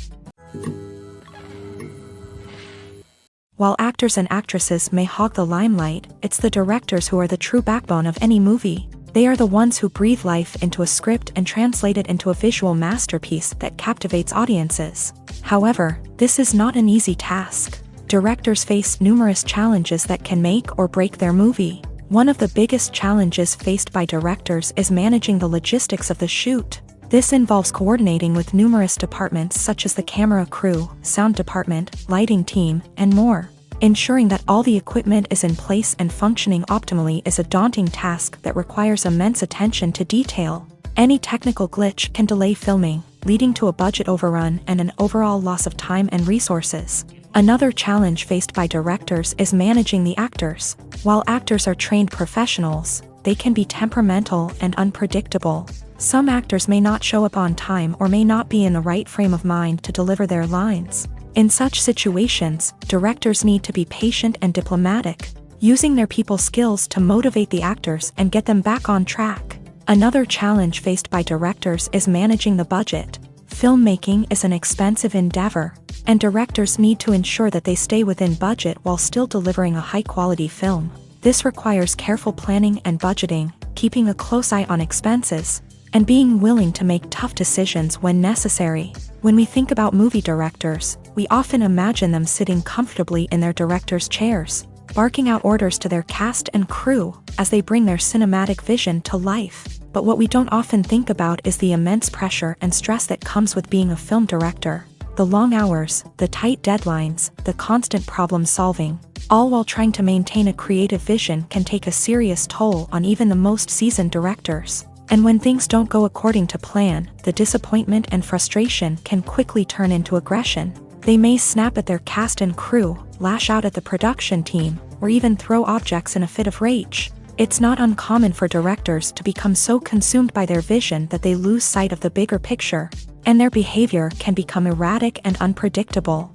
While actors and actresses may hog the limelight, it's the directors who are the true backbone of any movie. They are the ones who breathe life into a script and translate it into a visual masterpiece that captivates audiences. However, this is not an easy task. Directors face numerous challenges that can make or break their movie. One of the biggest challenges faced by directors is managing the logistics of the shoot. This involves coordinating with numerous departments such as the camera crew, sound department, lighting team, and more. Ensuring that all the equipment is in place and functioning optimally is a daunting task that requires immense attention to detail. Any technical glitch can delay filming, leading to a budget overrun and an overall loss of time and resources. Another challenge faced by directors is managing the actors. While actors are trained professionals, they can be temperamental and unpredictable. Some actors may not show up on time or may not be in the right frame of mind to deliver their lines. In such situations, directors need to be patient and diplomatic, using their people skills to motivate the actors and get them back on track. Another challenge faced by directors is managing the budget. Filmmaking is an expensive endeavor, and directors need to ensure that they stay within budget while still delivering a high-quality film. This requires careful planning and budgeting, keeping a close eye on expenses, and being willing to make tough decisions when necessary. When we think about movie directors, we often imagine them sitting comfortably in their director's chairs, barking out orders to their cast and crew as they bring their cinematic vision to life. But what we don't often think about is the immense pressure and stress that comes with being a film director. The long hours, the tight deadlines, the constant problem solving, all while trying to maintain a creative vision can take a serious toll on even the most seasoned directors. And when things don't go according to plan, the disappointment and frustration can quickly turn into aggression. They may snap at their cast and crew, lash out at the production team, or even throw objects in a fit of rage. It's not uncommon for directors to become so consumed by their vision that they lose sight of the bigger picture, and their behavior can become erratic and unpredictable.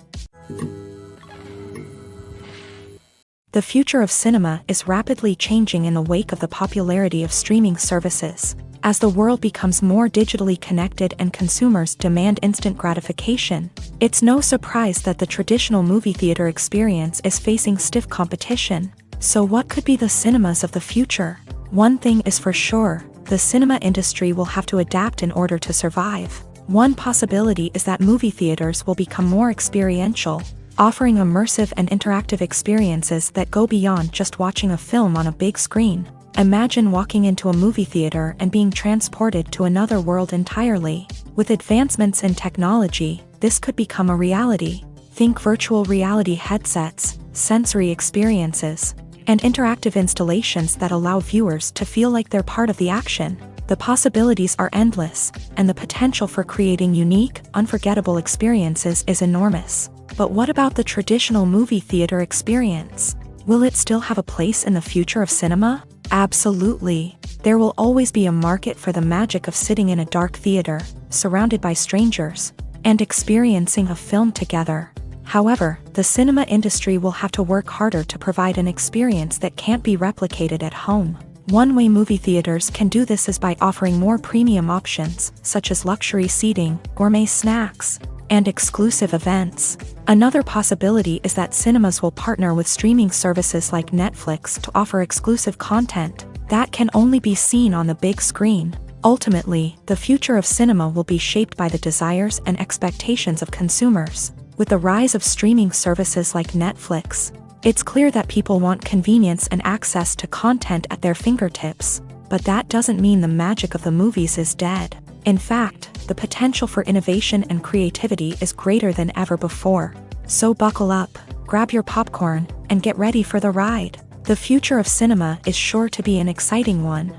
The future of cinema is rapidly changing in the wake of the popularity of streaming services. As the world becomes more digitally connected and consumers demand instant gratification, it's no surprise that the traditional movie theater experience is facing stiff competition. So what could be the cinemas of the future? One thing is for sure, the cinema industry will have to adapt in order to survive. One possibility is that movie theaters will become more experiential, offering immersive and interactive experiences that go beyond just watching a film on a big screen. Imagine walking into a movie theater and being transported to another world entirely. With advancements in technology, this could become a reality. Think virtual reality headsets, sensory experiences, and interactive installations that allow viewers to feel like they're part of the action. The possibilities are endless, and the potential for creating unique, unforgettable experiences is enormous. But what about the traditional movie theater experience? Will it still have a place in the future of cinema? Absolutely. There will always be a market for the magic of sitting in a dark theater, surrounded by strangers, and experiencing a film together. However, the cinema industry will have to work harder to provide an experience that can't be replicated at home. One way movie theaters can do this is by offering more premium options, such as luxury seating, gourmet snacks, and exclusive events. Another possibility is that cinemas will partner with streaming services like Netflix to offer exclusive content that can only be seen on the big screen. Ultimately, the future of cinema will be shaped by the desires and expectations of consumers. With the rise of streaming services like Netflix, it's clear that people want convenience and access to content at their fingertips. But that doesn't mean the magic of the movies is dead. In fact, the potential for innovation and creativity is greater than ever before. So buckle up, grab your popcorn, and get ready for the ride. The future of cinema is sure to be an exciting one.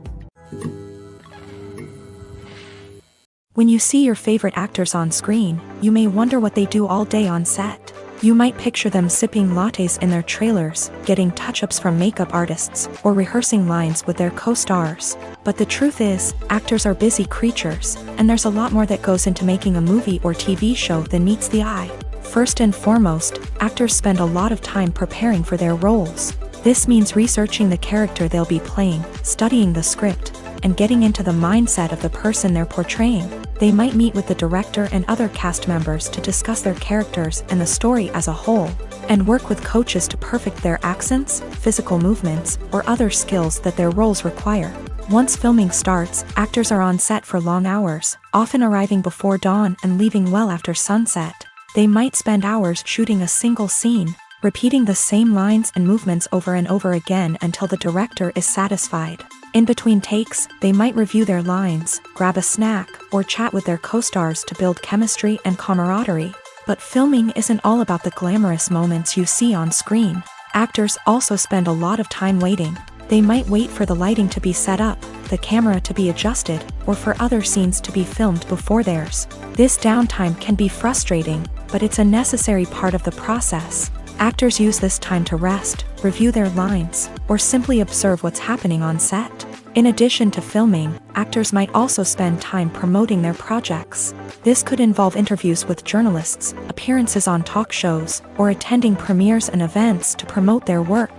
When you see your favorite actors on screen, you may wonder what they do all day on set. You might picture them sipping lattes in their trailers, getting touch-ups from makeup artists, or rehearsing lines with their co-stars. But the truth is, actors are busy creatures, and there's a lot more that goes into making a movie or TV show than meets the eye. First and foremost, actors spend a lot of time preparing for their roles. This means researching the character they'll be playing, studying the script, and getting into the mindset of the person they're portraying. They might meet with the director and other cast members to discuss their characters and the story as a whole, and work with coaches to perfect their accents, physical movements, or other skills that their roles require. Once filming starts, actors are on set for long hours, often arriving before dawn and leaving well after sunset. They might spend hours shooting a single scene, repeating the same lines and movements over and over again until the director is satisfied. In between takes, they might review their lines, grab a snack, or chat with their co-stars to build chemistry and camaraderie. But filming isn't all about the glamorous moments you see on screen. Actors also spend a lot of time waiting. They might wait for the lighting to be set up, the camera to be adjusted, or for other scenes to be filmed before theirs. This downtime can be frustrating, but it's a necessary part of the process. Actors use this time to rest, review their lines, or simply observe what's happening on set. In addition to filming, actors might also spend time promoting their projects. This could involve interviews with journalists, appearances on talk shows, or attending premieres and events to promote their work.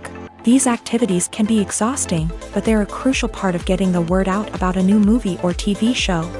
These activities can be exhausting, but they're a crucial part of getting the word out about a new movie or TV show.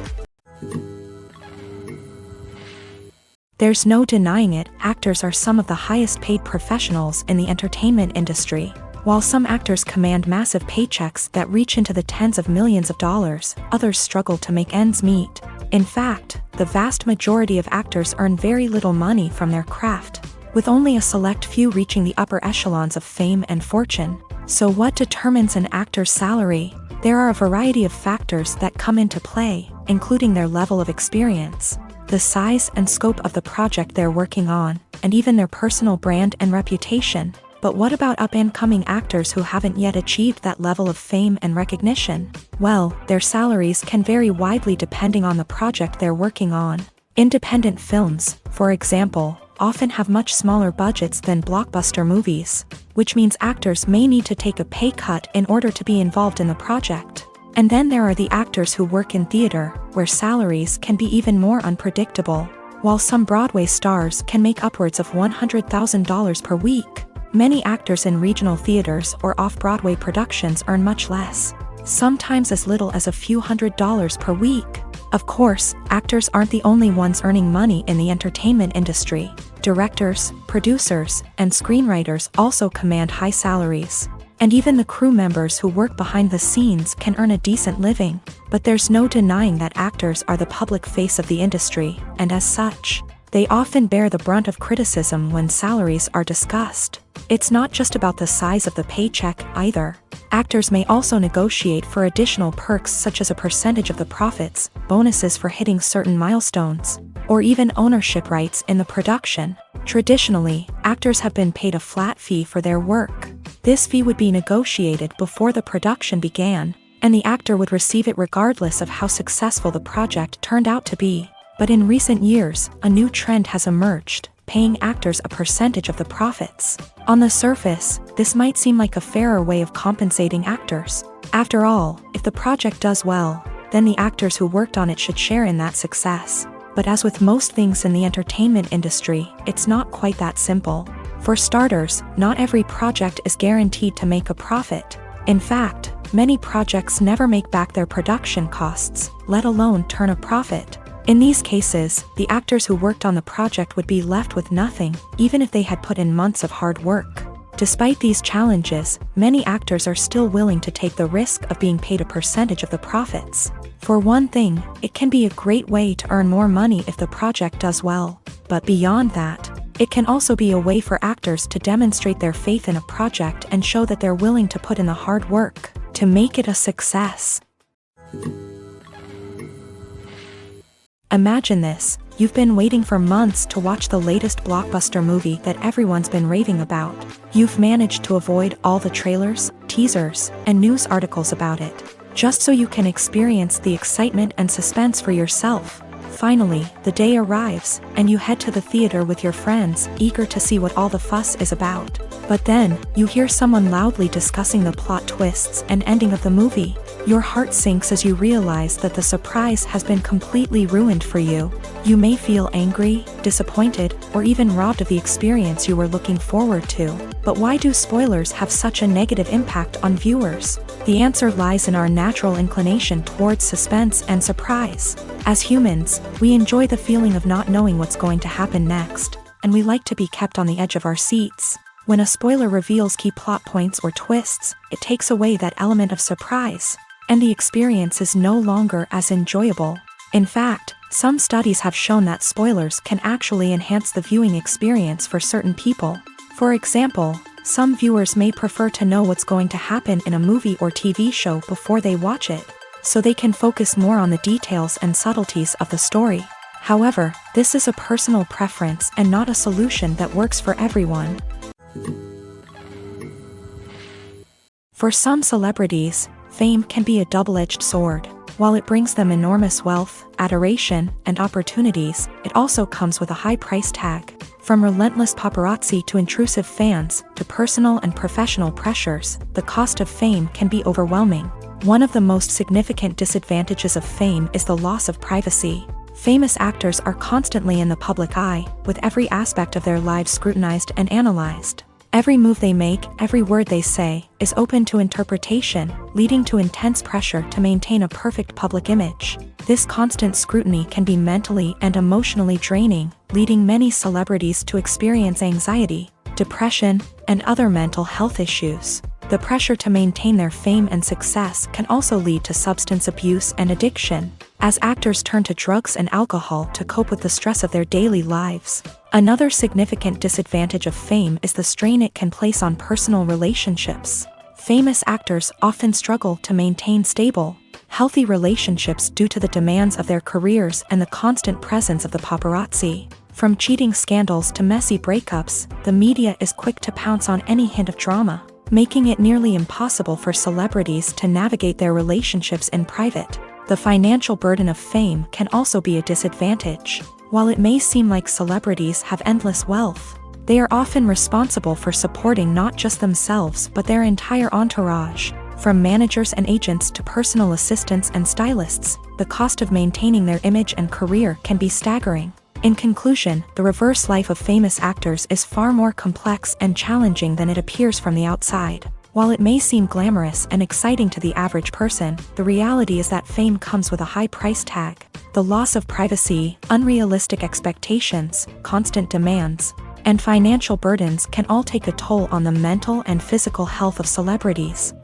There's no denying it, actors are some of the highest paid professionals in the entertainment industry. While some actors command massive paychecks that reach into the tens of millions of dollars, others struggle to make ends meet. In fact, the vast majority of actors earn very little money from their craft, with only a select few reaching the upper echelons of fame and fortune. So what determines an actor's salary? There are a variety of factors that come into play, including their level of experience, the size and scope of the project they're working on, and even their personal brand and reputation. But what about up-and-coming actors who haven't yet achieved that level of fame and recognition? Well, their salaries can vary widely depending on the project they're working on. Independent films, for example, often have much smaller budgets than blockbuster movies, which means actors may need to take a pay cut in order to be involved in the project. And then there are the actors who work in theater, where salaries can be even more unpredictable. While some Broadway stars can make upwards of $100,000 per week, many actors in regional theaters or off-Broadway productions earn much less, sometimes as little as a few $100s per week. Of course, actors aren't the only ones earning money in the entertainment industry. Directors, producers, and screenwriters also command high salaries. And even the crew members who work behind the scenes can earn a decent living. But there's no denying that actors are the public face of the industry, and as such, they often bear the brunt of criticism when salaries are discussed. It's not just about the size of the paycheck, either. Actors may also negotiate for additional perks such as a percentage of the profits, bonuses for hitting certain milestones, or even ownership rights in the production. Traditionally, actors have been paid a flat fee for their work. This fee would be negotiated before the production began, and the actor would receive it regardless of how successful the project turned out to be. But in recent years, a new trend has emerged, paying actors a percentage of the profits. On the surface, this might seem like a fairer way of compensating actors. After all, if the project does well, then the actors who worked on it should share in that success. But as with most things in the entertainment industry, it's not quite that simple. For starters, not every project is guaranteed to make a profit. In fact, many projects never make back their production costs, let alone turn a profit. In these cases, the actors who worked on the project would be left with nothing, even if they had put in months of hard work. Despite these challenges, many actors are still willing to take the risk of being paid a percentage of the profits. For one thing, it can be a great way to earn more money if the project does well. But beyond that, it can also be a way for actors to demonstrate their faith in a project and show that they're willing to put in the hard work to make it a success. Imagine this: you've been waiting for months to watch the latest blockbuster movie that everyone's been raving about. You've managed to avoid all the trailers, teasers, and news articles about it, just so you can experience the excitement and suspense for yourself. Finally, the day arrives, and you head to the theater with your friends, eager to see what all the fuss is about. But then, you hear someone loudly discussing the plot twists and ending of the movie. Your heart sinks as you realize that the surprise has been completely ruined for you. You may feel angry, disappointed, or even robbed of the experience you were looking forward to. But why do spoilers have such a negative impact on viewers? The answer lies in our natural inclination towards suspense and surprise. As humans, we enjoy the feeling of not knowing what's going to happen next, and we like to be kept on the edge of our seats. When a spoiler reveals key plot points or twists, it takes away that element of surprise, and the experience is no longer as enjoyable. In fact, some studies have shown that spoilers can actually enhance the viewing experience for certain people. For example, some viewers may prefer to know what's going to happen in a movie or TV show before they watch it, so they can focus more on the details and subtleties of the story. However, this is a personal preference and not a solution that works for everyone. For some celebrities, fame can be a double-edged sword. While it brings them enormous wealth, adoration, and opportunities, it also comes with a high price tag. From relentless paparazzi to intrusive fans, to personal and professional pressures, the cost of fame can be overwhelming. One of the most significant disadvantages of fame is the loss of privacy. Famous actors are constantly in the public eye, with every aspect of their lives scrutinized and analyzed. Every move they make, every word they say, is open to interpretation, leading to intense pressure to maintain a perfect public image. This constant scrutiny can be mentally and emotionally draining, leading many celebrities to experience anxiety, depression, and other mental health issues. The pressure to maintain their fame and success can also lead to substance abuse and addiction, as actors turn to drugs and alcohol to cope with the stress of their daily lives. Another significant disadvantage of fame is the strain it can place on personal relationships. Famous actors often struggle to maintain stable, healthy relationships due to the demands of their careers and the constant presence of the paparazzi. From cheating scandals to messy breakups, the media is quick to pounce on any hint of drama, making it nearly impossible for celebrities to navigate their relationships in private. The financial burden of fame can also be a disadvantage. While it may seem like celebrities have endless wealth, they are often responsible for supporting not just themselves but their entire entourage. From managers and agents to personal assistants and stylists, the cost of maintaining their image and career can be staggering. In conclusion, the reverse life of famous actors is far more complex and challenging than it appears from the outside. While it may seem glamorous and exciting to the average person, the reality is that fame comes with a high price tag. The loss of privacy, unrealistic expectations, constant demands, and financial burdens can all take a toll on the mental and physical health of celebrities.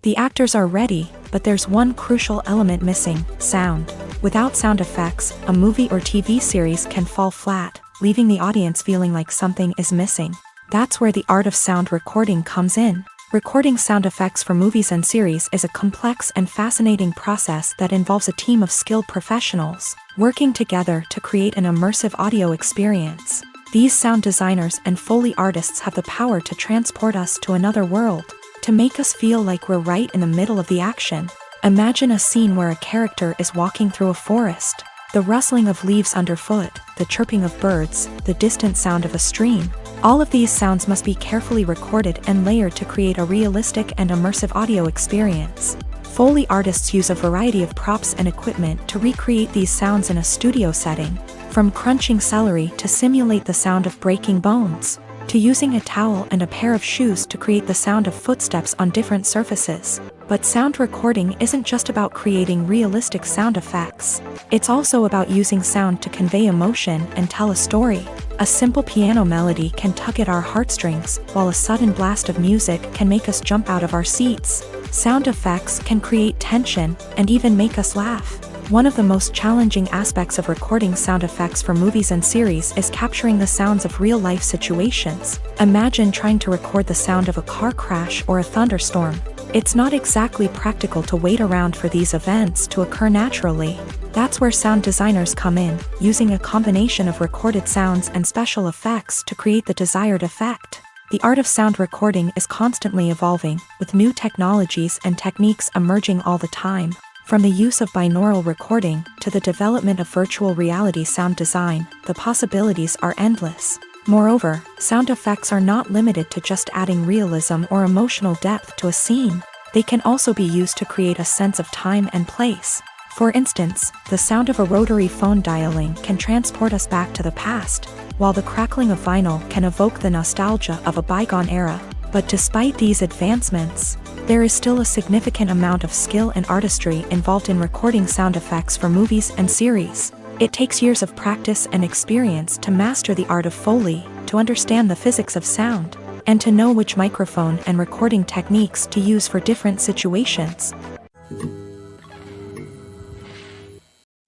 The actors are ready, but there's one crucial element missing: sound. Without sound effects, a movie or TV series can fall flat, leaving the audience feeling like something is missing. That's where the art of sound recording comes in. Recording sound effects for movies and series is a complex and fascinating process that involves a team of skilled professionals working together to create an immersive audio experience. These sound designers and Foley artists have the power to transport us to another world, to make us feel like we're right in the middle of the action. Imagine a scene where a character is walking through a forest. The rustling of leaves underfoot, the chirping of birds, the distant sound of a stream. All of these sounds must be carefully recorded and layered to create a realistic and immersive audio experience. Foley artists use a variety of props and equipment to recreate these sounds in a studio setting, from crunching celery to simulate the sound of breaking bones, to using a towel and a pair of shoes to create the sound of footsteps on different surfaces. But sound recording isn't just about creating realistic sound effects. It's also about using sound to convey emotion and tell a story. A simple piano melody can tug at our heartstrings, while a sudden blast of music can make us jump out of our seats. Sound effects can create tension and even make us laugh. One of the most challenging aspects of recording sound effects for movies and series is capturing the sounds of real-life situations. Imagine trying to record the sound of a car crash or a thunderstorm. It's not exactly practical to wait around for these events to occur naturally. That's where sound designers come in, using a combination of recorded sounds and special effects to create the desired effect. The art of sound recording is constantly evolving, with new technologies and techniques emerging all the time. From the use of binaural recording to the development of virtual reality sound design, the possibilities are endless. Moreover, sound effects are not limited to just adding realism or emotional depth to a scene. They can also be used to create a sense of time and place. For instance, the sound of a rotary phone dialing can transport us back to the past, while the crackling of vinyl can evoke the nostalgia of a bygone era. But despite these advancements, there is still a significant amount of skill and artistry involved in recording sound effects for movies and series. It takes years of practice and experience to master the art of Foley, to understand the physics of sound, and to know which microphone and recording techniques to use for different situations.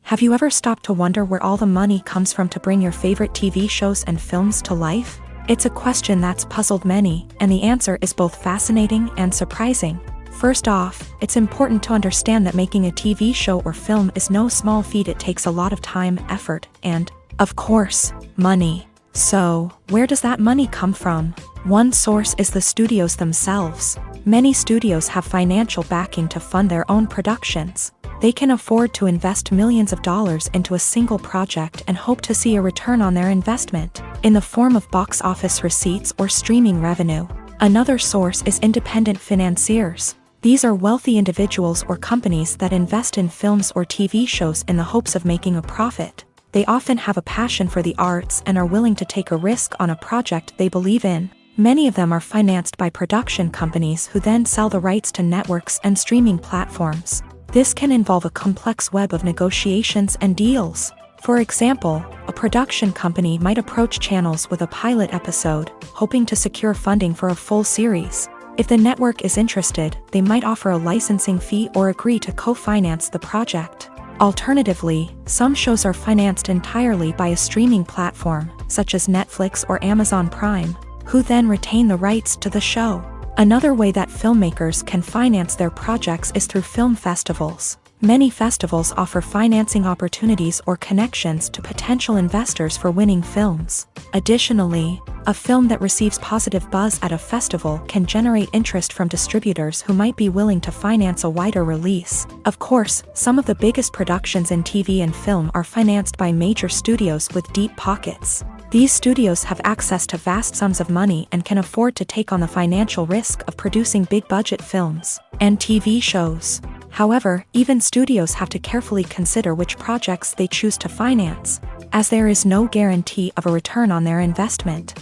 Have you ever stopped to wonder where all the money comes from to bring your favorite TV shows and films to life? It's a question that's puzzled many, and the answer is both fascinating and surprising. First off, it's important to understand that making a TV show or film is no small feat. It takes a lot of time, effort, and, of course, money. So, where does that money come from? One source is the studios themselves. Many studios have financial backing to fund their own productions. They can afford to invest millions of dollars into a single project and hope to see a return on their investment, in the form of box office receipts or streaming revenue. Another source is independent financiers. These are wealthy individuals or companies that invest in films or TV shows in the hopes of making a profit. They often have a passion for the arts and are willing to take a risk on a project they believe in. Many of them are financed by production companies who then sell the rights to networks and streaming platforms. This can involve a complex web of negotiations and deals. For example, a production company might approach channels with a pilot episode, hoping to secure funding for a full series. If the network is interested, they might offer a licensing fee or agree to co-finance the project. Alternatively, some shows are financed entirely by a streaming platform, such as Netflix or Amazon Prime, who then retain the rights to the show. Another way that filmmakers can finance their projects is through film festivals. Many festivals offer financing opportunities or connections to potential investors for winning films. Additionally, a film that receives positive buzz at a festival can generate interest from distributors who might be willing to finance a wider release. Of course, some of the biggest productions in TV and film are financed by major studios with deep pockets. These studios have access to vast sums of money and can afford to take on the financial risk of producing big-budget films and TV shows. However, even studios have to carefully consider which projects they choose to finance, as there is no guarantee of a return on their investment.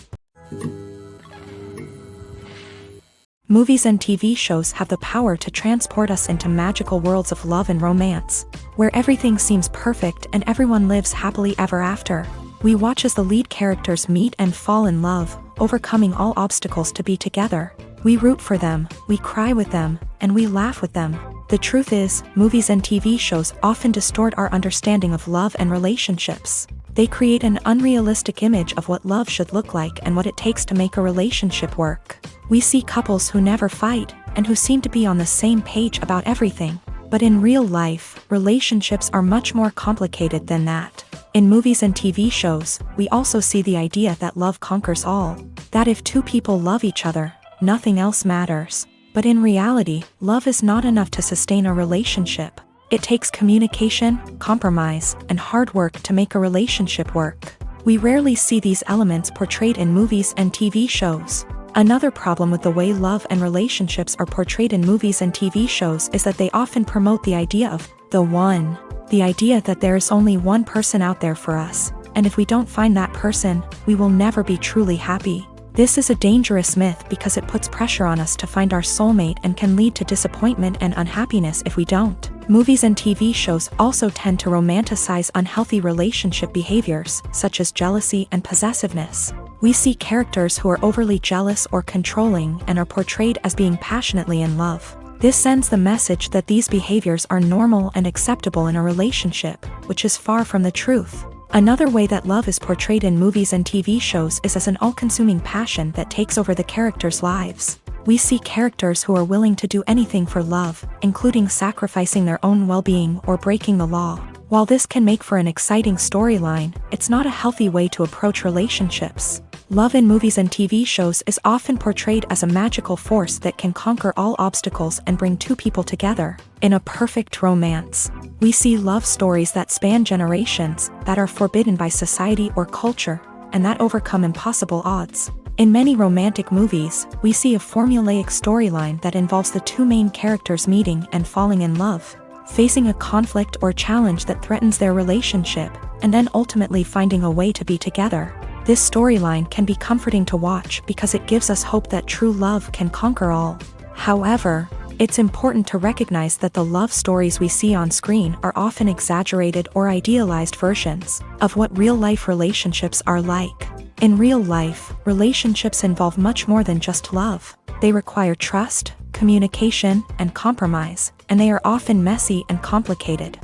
Movies and TV shows have the power to transport us into magical worlds of love and romance, where everything seems perfect and everyone lives happily ever after. We watch as the lead characters meet and fall in love, overcoming all obstacles to be together. We root for them, we cry with them, and we laugh with them. The truth is, movies and TV shows often distort our understanding of love and relationships. They create an unrealistic image of what love should look like and what it takes to make a relationship work. We see couples who never fight, and who seem to be on the same page about everything. But in real life, relationships are much more complicated than that. In movies and TV shows, we also see the idea that love conquers all. That if two people love each other, nothing else matters. But in reality, love is not enough to sustain a relationship. It takes communication, compromise, and hard work to make a relationship work. We rarely see these elements portrayed in movies and TV shows. Another problem with the way love and relationships are portrayed in movies and TV shows is that they often promote the idea of the one. The idea that there is only one person out there for us, and if we don't find that person, we will never be truly happy. This is a dangerous myth because it puts pressure on us to find our soulmate and can lead to disappointment and unhappiness if we don't. Movies and TV shows also tend to romanticize unhealthy relationship behaviors, such as jealousy and possessiveness. We see characters who are overly jealous or controlling and are portrayed as being passionately in love. This sends the message that these behaviors are normal and acceptable in a relationship, which is far from the truth. Another way that love is portrayed in movies and TV shows is as an all-consuming passion that takes over the characters' lives. We see characters who are willing to do anything for love, including sacrificing their own well-being or breaking the law. While this can make for an exciting storyline, it's not a healthy way to approach relationships. Love in movies and TV shows is often portrayed as a magical force that can conquer all obstacles and bring two people together. In a perfect romance, we see love stories that span generations, that are forbidden by society or culture, and that overcome impossible odds. In many romantic movies, we see a formulaic storyline that involves the two main characters meeting and falling in love, facing a conflict or challenge that threatens their relationship, and then ultimately finding a way to be together. This storyline can be comforting to watch because it gives us hope that true love can conquer all. However, it's important to recognize that the love stories we see on screen are often exaggerated or idealized versions of what real-life relationships are like. In real life, relationships involve much more than just love. They require trust, communication, and compromise, and they are often messy and complicated.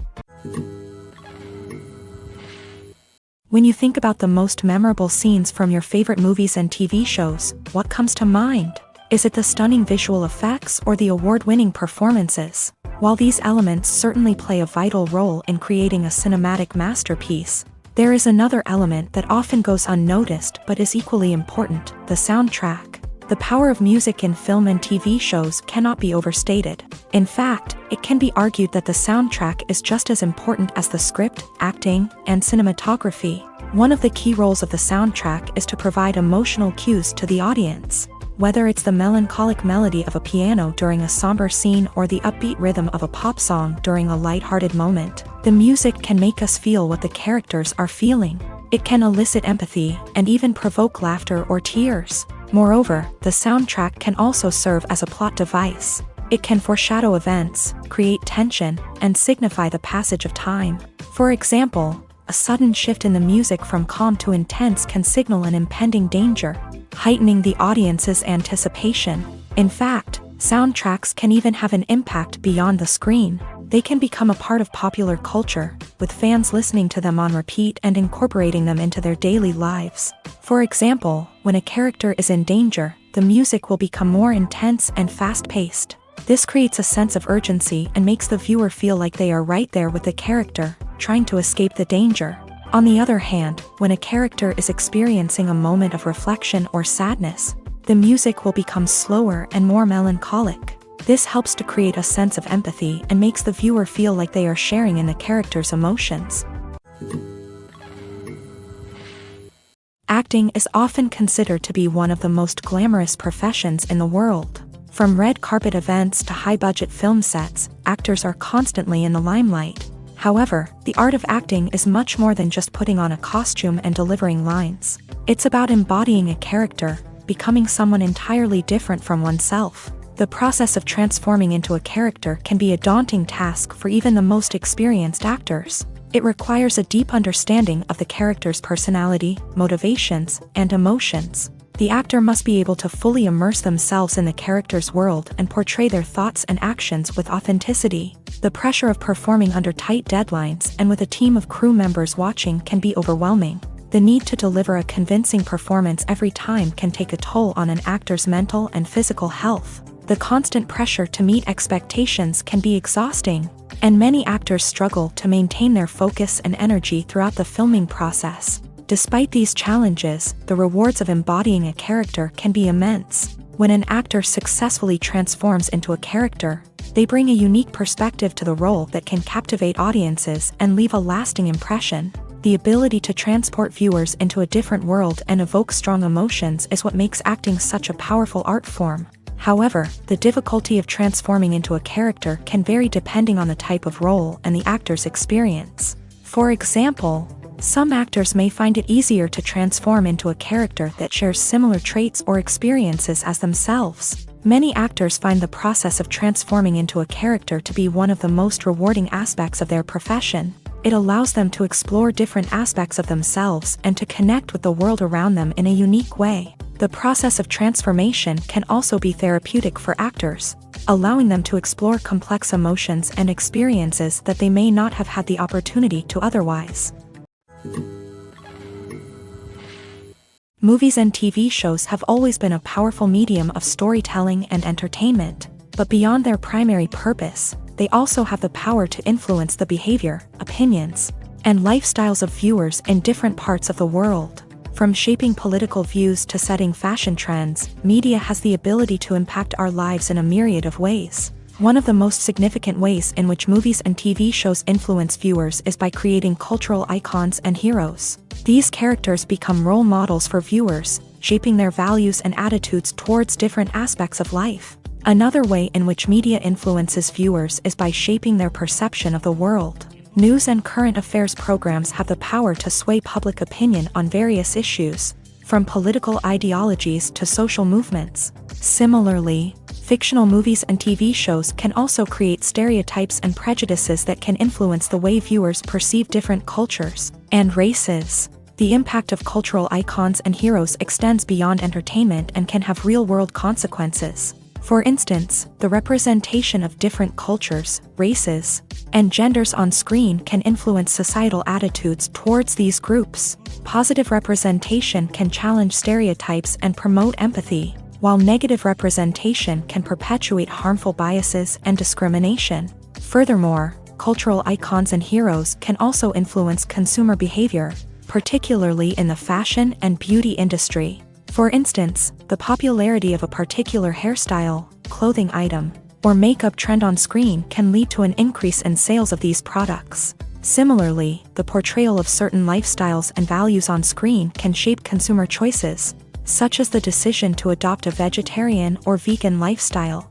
When you think about the most memorable scenes from your favorite movies and TV shows, what comes to mind? Is it the stunning visual effects or the award-winning performances? While these elements certainly play a vital role in creating a cinematic masterpiece, there is another element that often goes unnoticed but is equally important: the soundtrack. The power of music in film and TV shows cannot be overstated. In fact, it can be argued that the soundtrack is just as important as the script, acting, and cinematography. One of the key roles of the soundtrack is to provide emotional cues to the audience. Whether it's the melancholic melody of a piano during a somber scene or the upbeat rhythm of a pop song during a light-hearted moment, the music can make us feel what the characters are feeling. It can elicit empathy and even provoke laughter or tears. Moreover, the soundtrack can also serve as a plot device. It can foreshadow events, create tension, and signify the passage of time. For example, a sudden shift in the music from calm to intense can signal an impending danger, heightening the audience's anticipation. In fact, soundtracks can even have an impact beyond the screen. They can become a part of popular culture, with fans listening to them on repeat and incorporating them into their daily lives. For example, when a character is in danger, the music will become more intense and fast-paced. This creates a sense of urgency and makes the viewer feel like they are right there with the character, trying to escape the danger. On the other hand, when a character is experiencing a moment of reflection or sadness, the music will become slower and more melancholic. This helps to create a sense of empathy and makes the viewer feel like they are sharing in the character's emotions. Acting is often considered to be one of the most glamorous professions in the world. From red carpet events to high-budget film sets, actors are constantly in the limelight. However, the art of acting is much more than just putting on a costume and delivering lines. It's about embodying a character, becoming someone entirely different from oneself. The process of transforming into a character can be a daunting task for even the most experienced actors. It requires a deep understanding of the character's personality, motivations, and emotions. The actor must be able to fully immerse themselves in the character's world and portray their thoughts and actions with authenticity. The pressure of performing under tight deadlines and with a team of crew members watching can be overwhelming. The need to deliver a convincing performance every time can take a toll on an actor's mental and physical health. The constant pressure to meet expectations can be exhausting, and many actors struggle to maintain their focus and energy throughout the filming process. Despite these challenges, the rewards of embodying a character can be immense. When an actor successfully transforms into a character, they bring a unique perspective to the role that can captivate audiences and leave a lasting impression. The ability to transport viewers into a different world and evoke strong emotions is what makes acting such a powerful art form. However, the difficulty of transforming into a character can vary depending on the type of role and the actor's experience. For example, some actors may find it easier to transform into a character that shares similar traits or experiences as themselves. Many actors find the process of transforming into a character to be one of the most rewarding aspects of their profession. It allows them to explore different aspects of themselves and to connect with the world around them in a unique way. The process of transformation can also be therapeutic for actors, allowing them to explore complex emotions and experiences that they may not have had the opportunity to otherwise. Movies and TV shows have always been a powerful medium of storytelling and entertainment, but beyond their primary purpose, they also have the power to influence the behavior, opinions, and lifestyles of viewers in different parts of the world. From shaping political views to setting fashion trends, media has the ability to impact our lives in a myriad of ways. One of the most significant ways in which movies and TV shows influence viewers is by creating cultural icons and heroes. These characters become role models for viewers, shaping their values and attitudes towards different aspects of life. Another way in which media influences viewers is by shaping their perception of the world. News and current affairs programs have the power to sway public opinion on various issues, from political ideologies to social movements. Similarly, fictional movies and TV shows can also create stereotypes and prejudices that can influence the way viewers perceive different cultures and races. The impact of cultural icons and heroes extends beyond entertainment and can have real-world consequences. For instance, the representation of different cultures, races, and genders on screen can influence societal attitudes towards these groups. Positive representation can challenge stereotypes and promote empathy, while negative representation can perpetuate harmful biases and discrimination. Furthermore, cultural icons and heroes can also influence consumer behavior, particularly in the fashion and beauty industry. For instance, the popularity of a particular hairstyle, clothing item, or makeup trend on screen can lead to an increase in sales of these products. Similarly, the portrayal of certain lifestyles and values on screen can shape consumer choices, such as the decision to adopt a vegetarian or vegan lifestyle.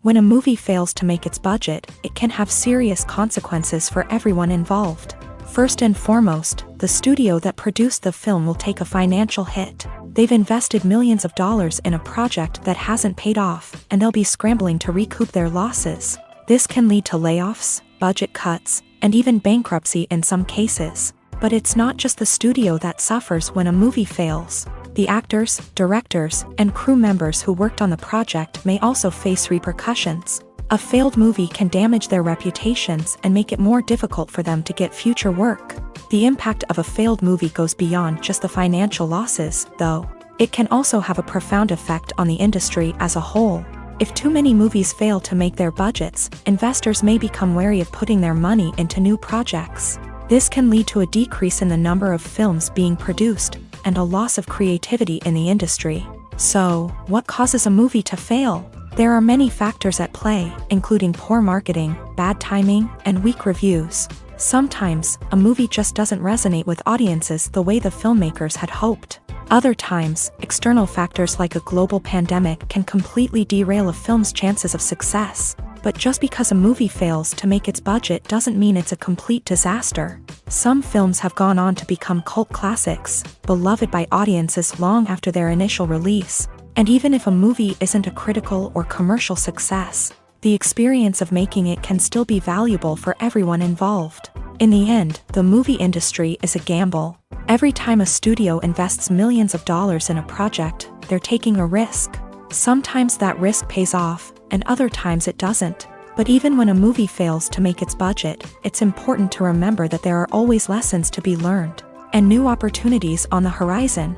When a movie fails to make its budget, it can have serious consequences for everyone involved. First and foremost, the studio that produced the film will take a financial hit. They've invested millions of dollars in a project that hasn't paid off, and they'll be scrambling to recoup their losses. This can lead to layoffs, budget cuts, and even bankruptcy in some cases. But it's not just the studio that suffers when a movie fails. The actors, directors, and crew members who worked on the project may also face repercussions. A failed movie can damage their reputations and make it more difficult for them to get future work. The impact of a failed movie goes beyond just the financial losses, though. It can also have a profound effect on the industry as a whole. If too many movies fail to make their budgets, investors may become wary of putting their money into new projects. This can lead to a decrease in the number of films being produced, and a loss of creativity in the industry. So, what causes a movie to fail? There are many factors at play, including poor marketing, bad timing, and weak reviews. Sometimes, a movie just doesn't resonate with audiences the way the filmmakers had hoped. Other times, external factors like a global pandemic can completely derail a film's chances of success. But just because a movie fails to make its budget doesn't mean it's a complete disaster. Some films have gone on to become cult classics, beloved by audiences long after their initial release. And even if a movie isn't a critical or commercial success, the experience of making it can still be valuable for everyone involved. In the end, the movie industry is a gamble. Every time a studio invests millions of dollars in a project, they're taking a risk. Sometimes that risk pays off, and other times it doesn't. But even when a movie fails to make its budget, it's important to remember that there are always lessons to be learned, and new opportunities on the horizon.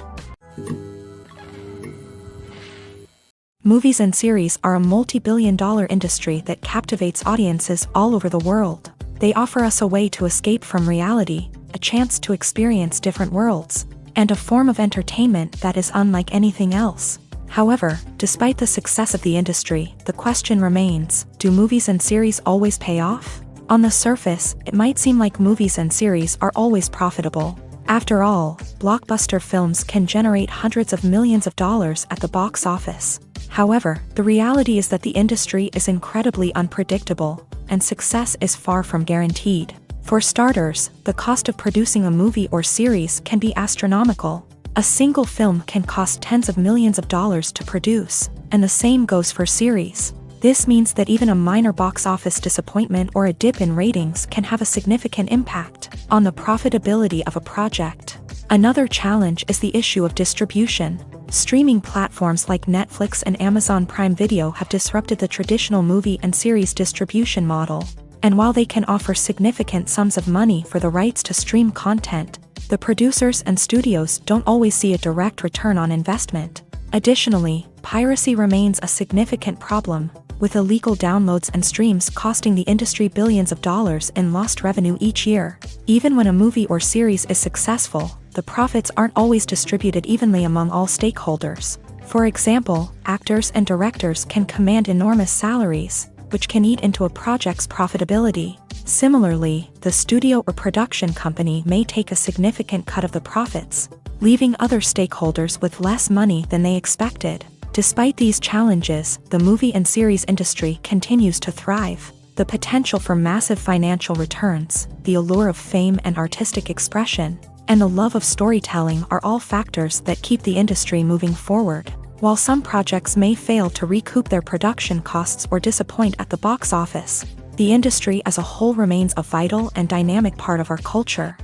Movies and series are a multi-billion-dollar industry that captivates audiences all over the world. They offer us a way to escape from reality, a chance to experience different worlds, and a form of entertainment that is unlike anything else. However, despite the success of the industry, the question remains, do movies and series always pay off? On the surface, it might seem like movies and series are always profitable. After all, blockbuster films can generate hundreds of millions of dollars at the box office. However, the reality is that the industry is incredibly unpredictable, and success is far from guaranteed. For starters, the cost of producing a movie or series can be astronomical. A single film can cost tens of millions of dollars to produce, and the same goes for series. This means that even a minor box office disappointment or a dip in ratings can have a significant impact on the profitability of a project. Another challenge is the issue of distribution. Streaming platforms like Netflix and Amazon Prime Video have disrupted the traditional movie and series distribution model. And while they can offer significant sums of money for the rights to stream content, the producers and studios don't always see a direct return on investment. Additionally, piracy remains a significant problem, with illegal downloads and streams costing the industry billions of dollars in lost revenue each year. Even when a movie or series is successful, the profits aren't always distributed evenly among all stakeholders. For example, actors and directors can command enormous salaries, which can eat into a project's profitability. Similarly, the studio or production company may take a significant cut of the profits, leaving other stakeholders with less money than they expected. Despite these challenges, the movie and series industry continues to thrive. The potential for massive financial returns, the allure of fame and artistic expression, and the love of storytelling are all factors that keep the industry moving forward. While some projects may fail to recoup their production costs or disappoint at the box office, the industry as a whole remains a vital and dynamic part of our culture.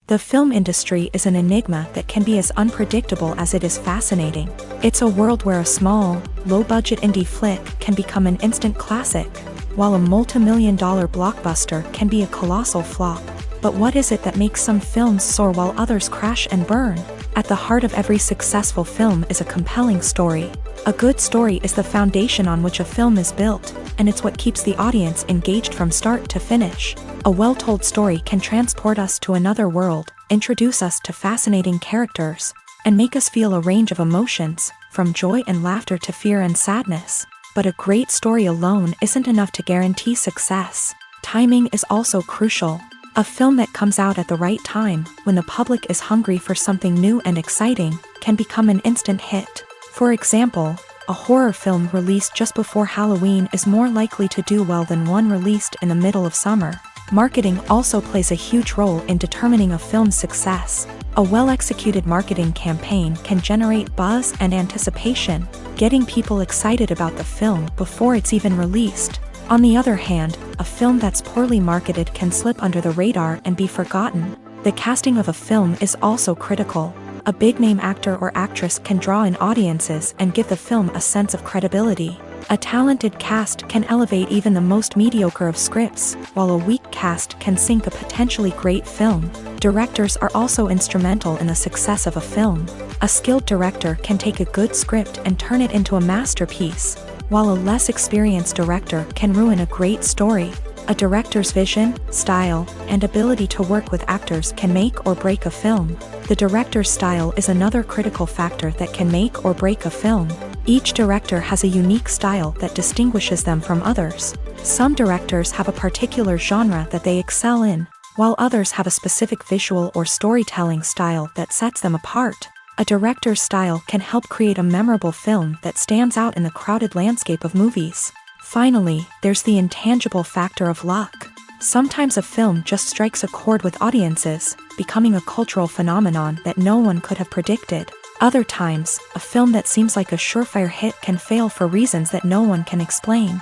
The film industry is an enigma that can be as unpredictable as it is fascinating. It's a world where a small, low-budget indie flick can become an instant classic, while a multi-million-dollar blockbuster can be a colossal flop. But what is it that makes some films soar while others crash and burn? At the heart of every successful film is a compelling story. A good story is the foundation on which a film is built, and it's what keeps the audience engaged from start to finish. A well-told story can transport us to another world, introduce us to fascinating characters, and make us feel a range of emotions, from joy and laughter to fear and sadness. But a great story alone isn't enough to guarantee success. Timing is also crucial. A film that comes out at the right time, when the public is hungry for something new and exciting, can become an instant hit. For example, a horror film released just before Halloween is more likely to do well than one released in the middle of summer. Marketing also plays a huge role in determining a film's success. A well-executed marketing campaign can generate buzz and anticipation, getting people excited about the film before it's even released. On the other hand, a film that's poorly marketed can slip under the radar and be forgotten. The casting of a film is also critical. A big-name actor or actress can draw in audiences and give the film a sense of credibility. A talented cast can elevate even the most mediocre of scripts, while a weak cast can sink a potentially great film. Directors are also instrumental in the success of a film. A skilled director can take a good script and turn it into a masterpiece, while a less experienced director can ruin a great story. A director's vision, style, and ability to work with actors can make or break a film. The director's style is another critical factor that can make or break a film. Each director has a unique style that distinguishes them from others. Some directors have a particular genre that they excel in, while others have a specific visual or storytelling style that sets them apart. A director's style can help create a memorable film that stands out in the crowded landscape of movies. Finally, there's the intangible factor of luck. Sometimes a film just strikes a chord with audiences, becoming a cultural phenomenon that no one could have predicted. Other times, a film that seems like a surefire hit can fail for reasons that no one can explain.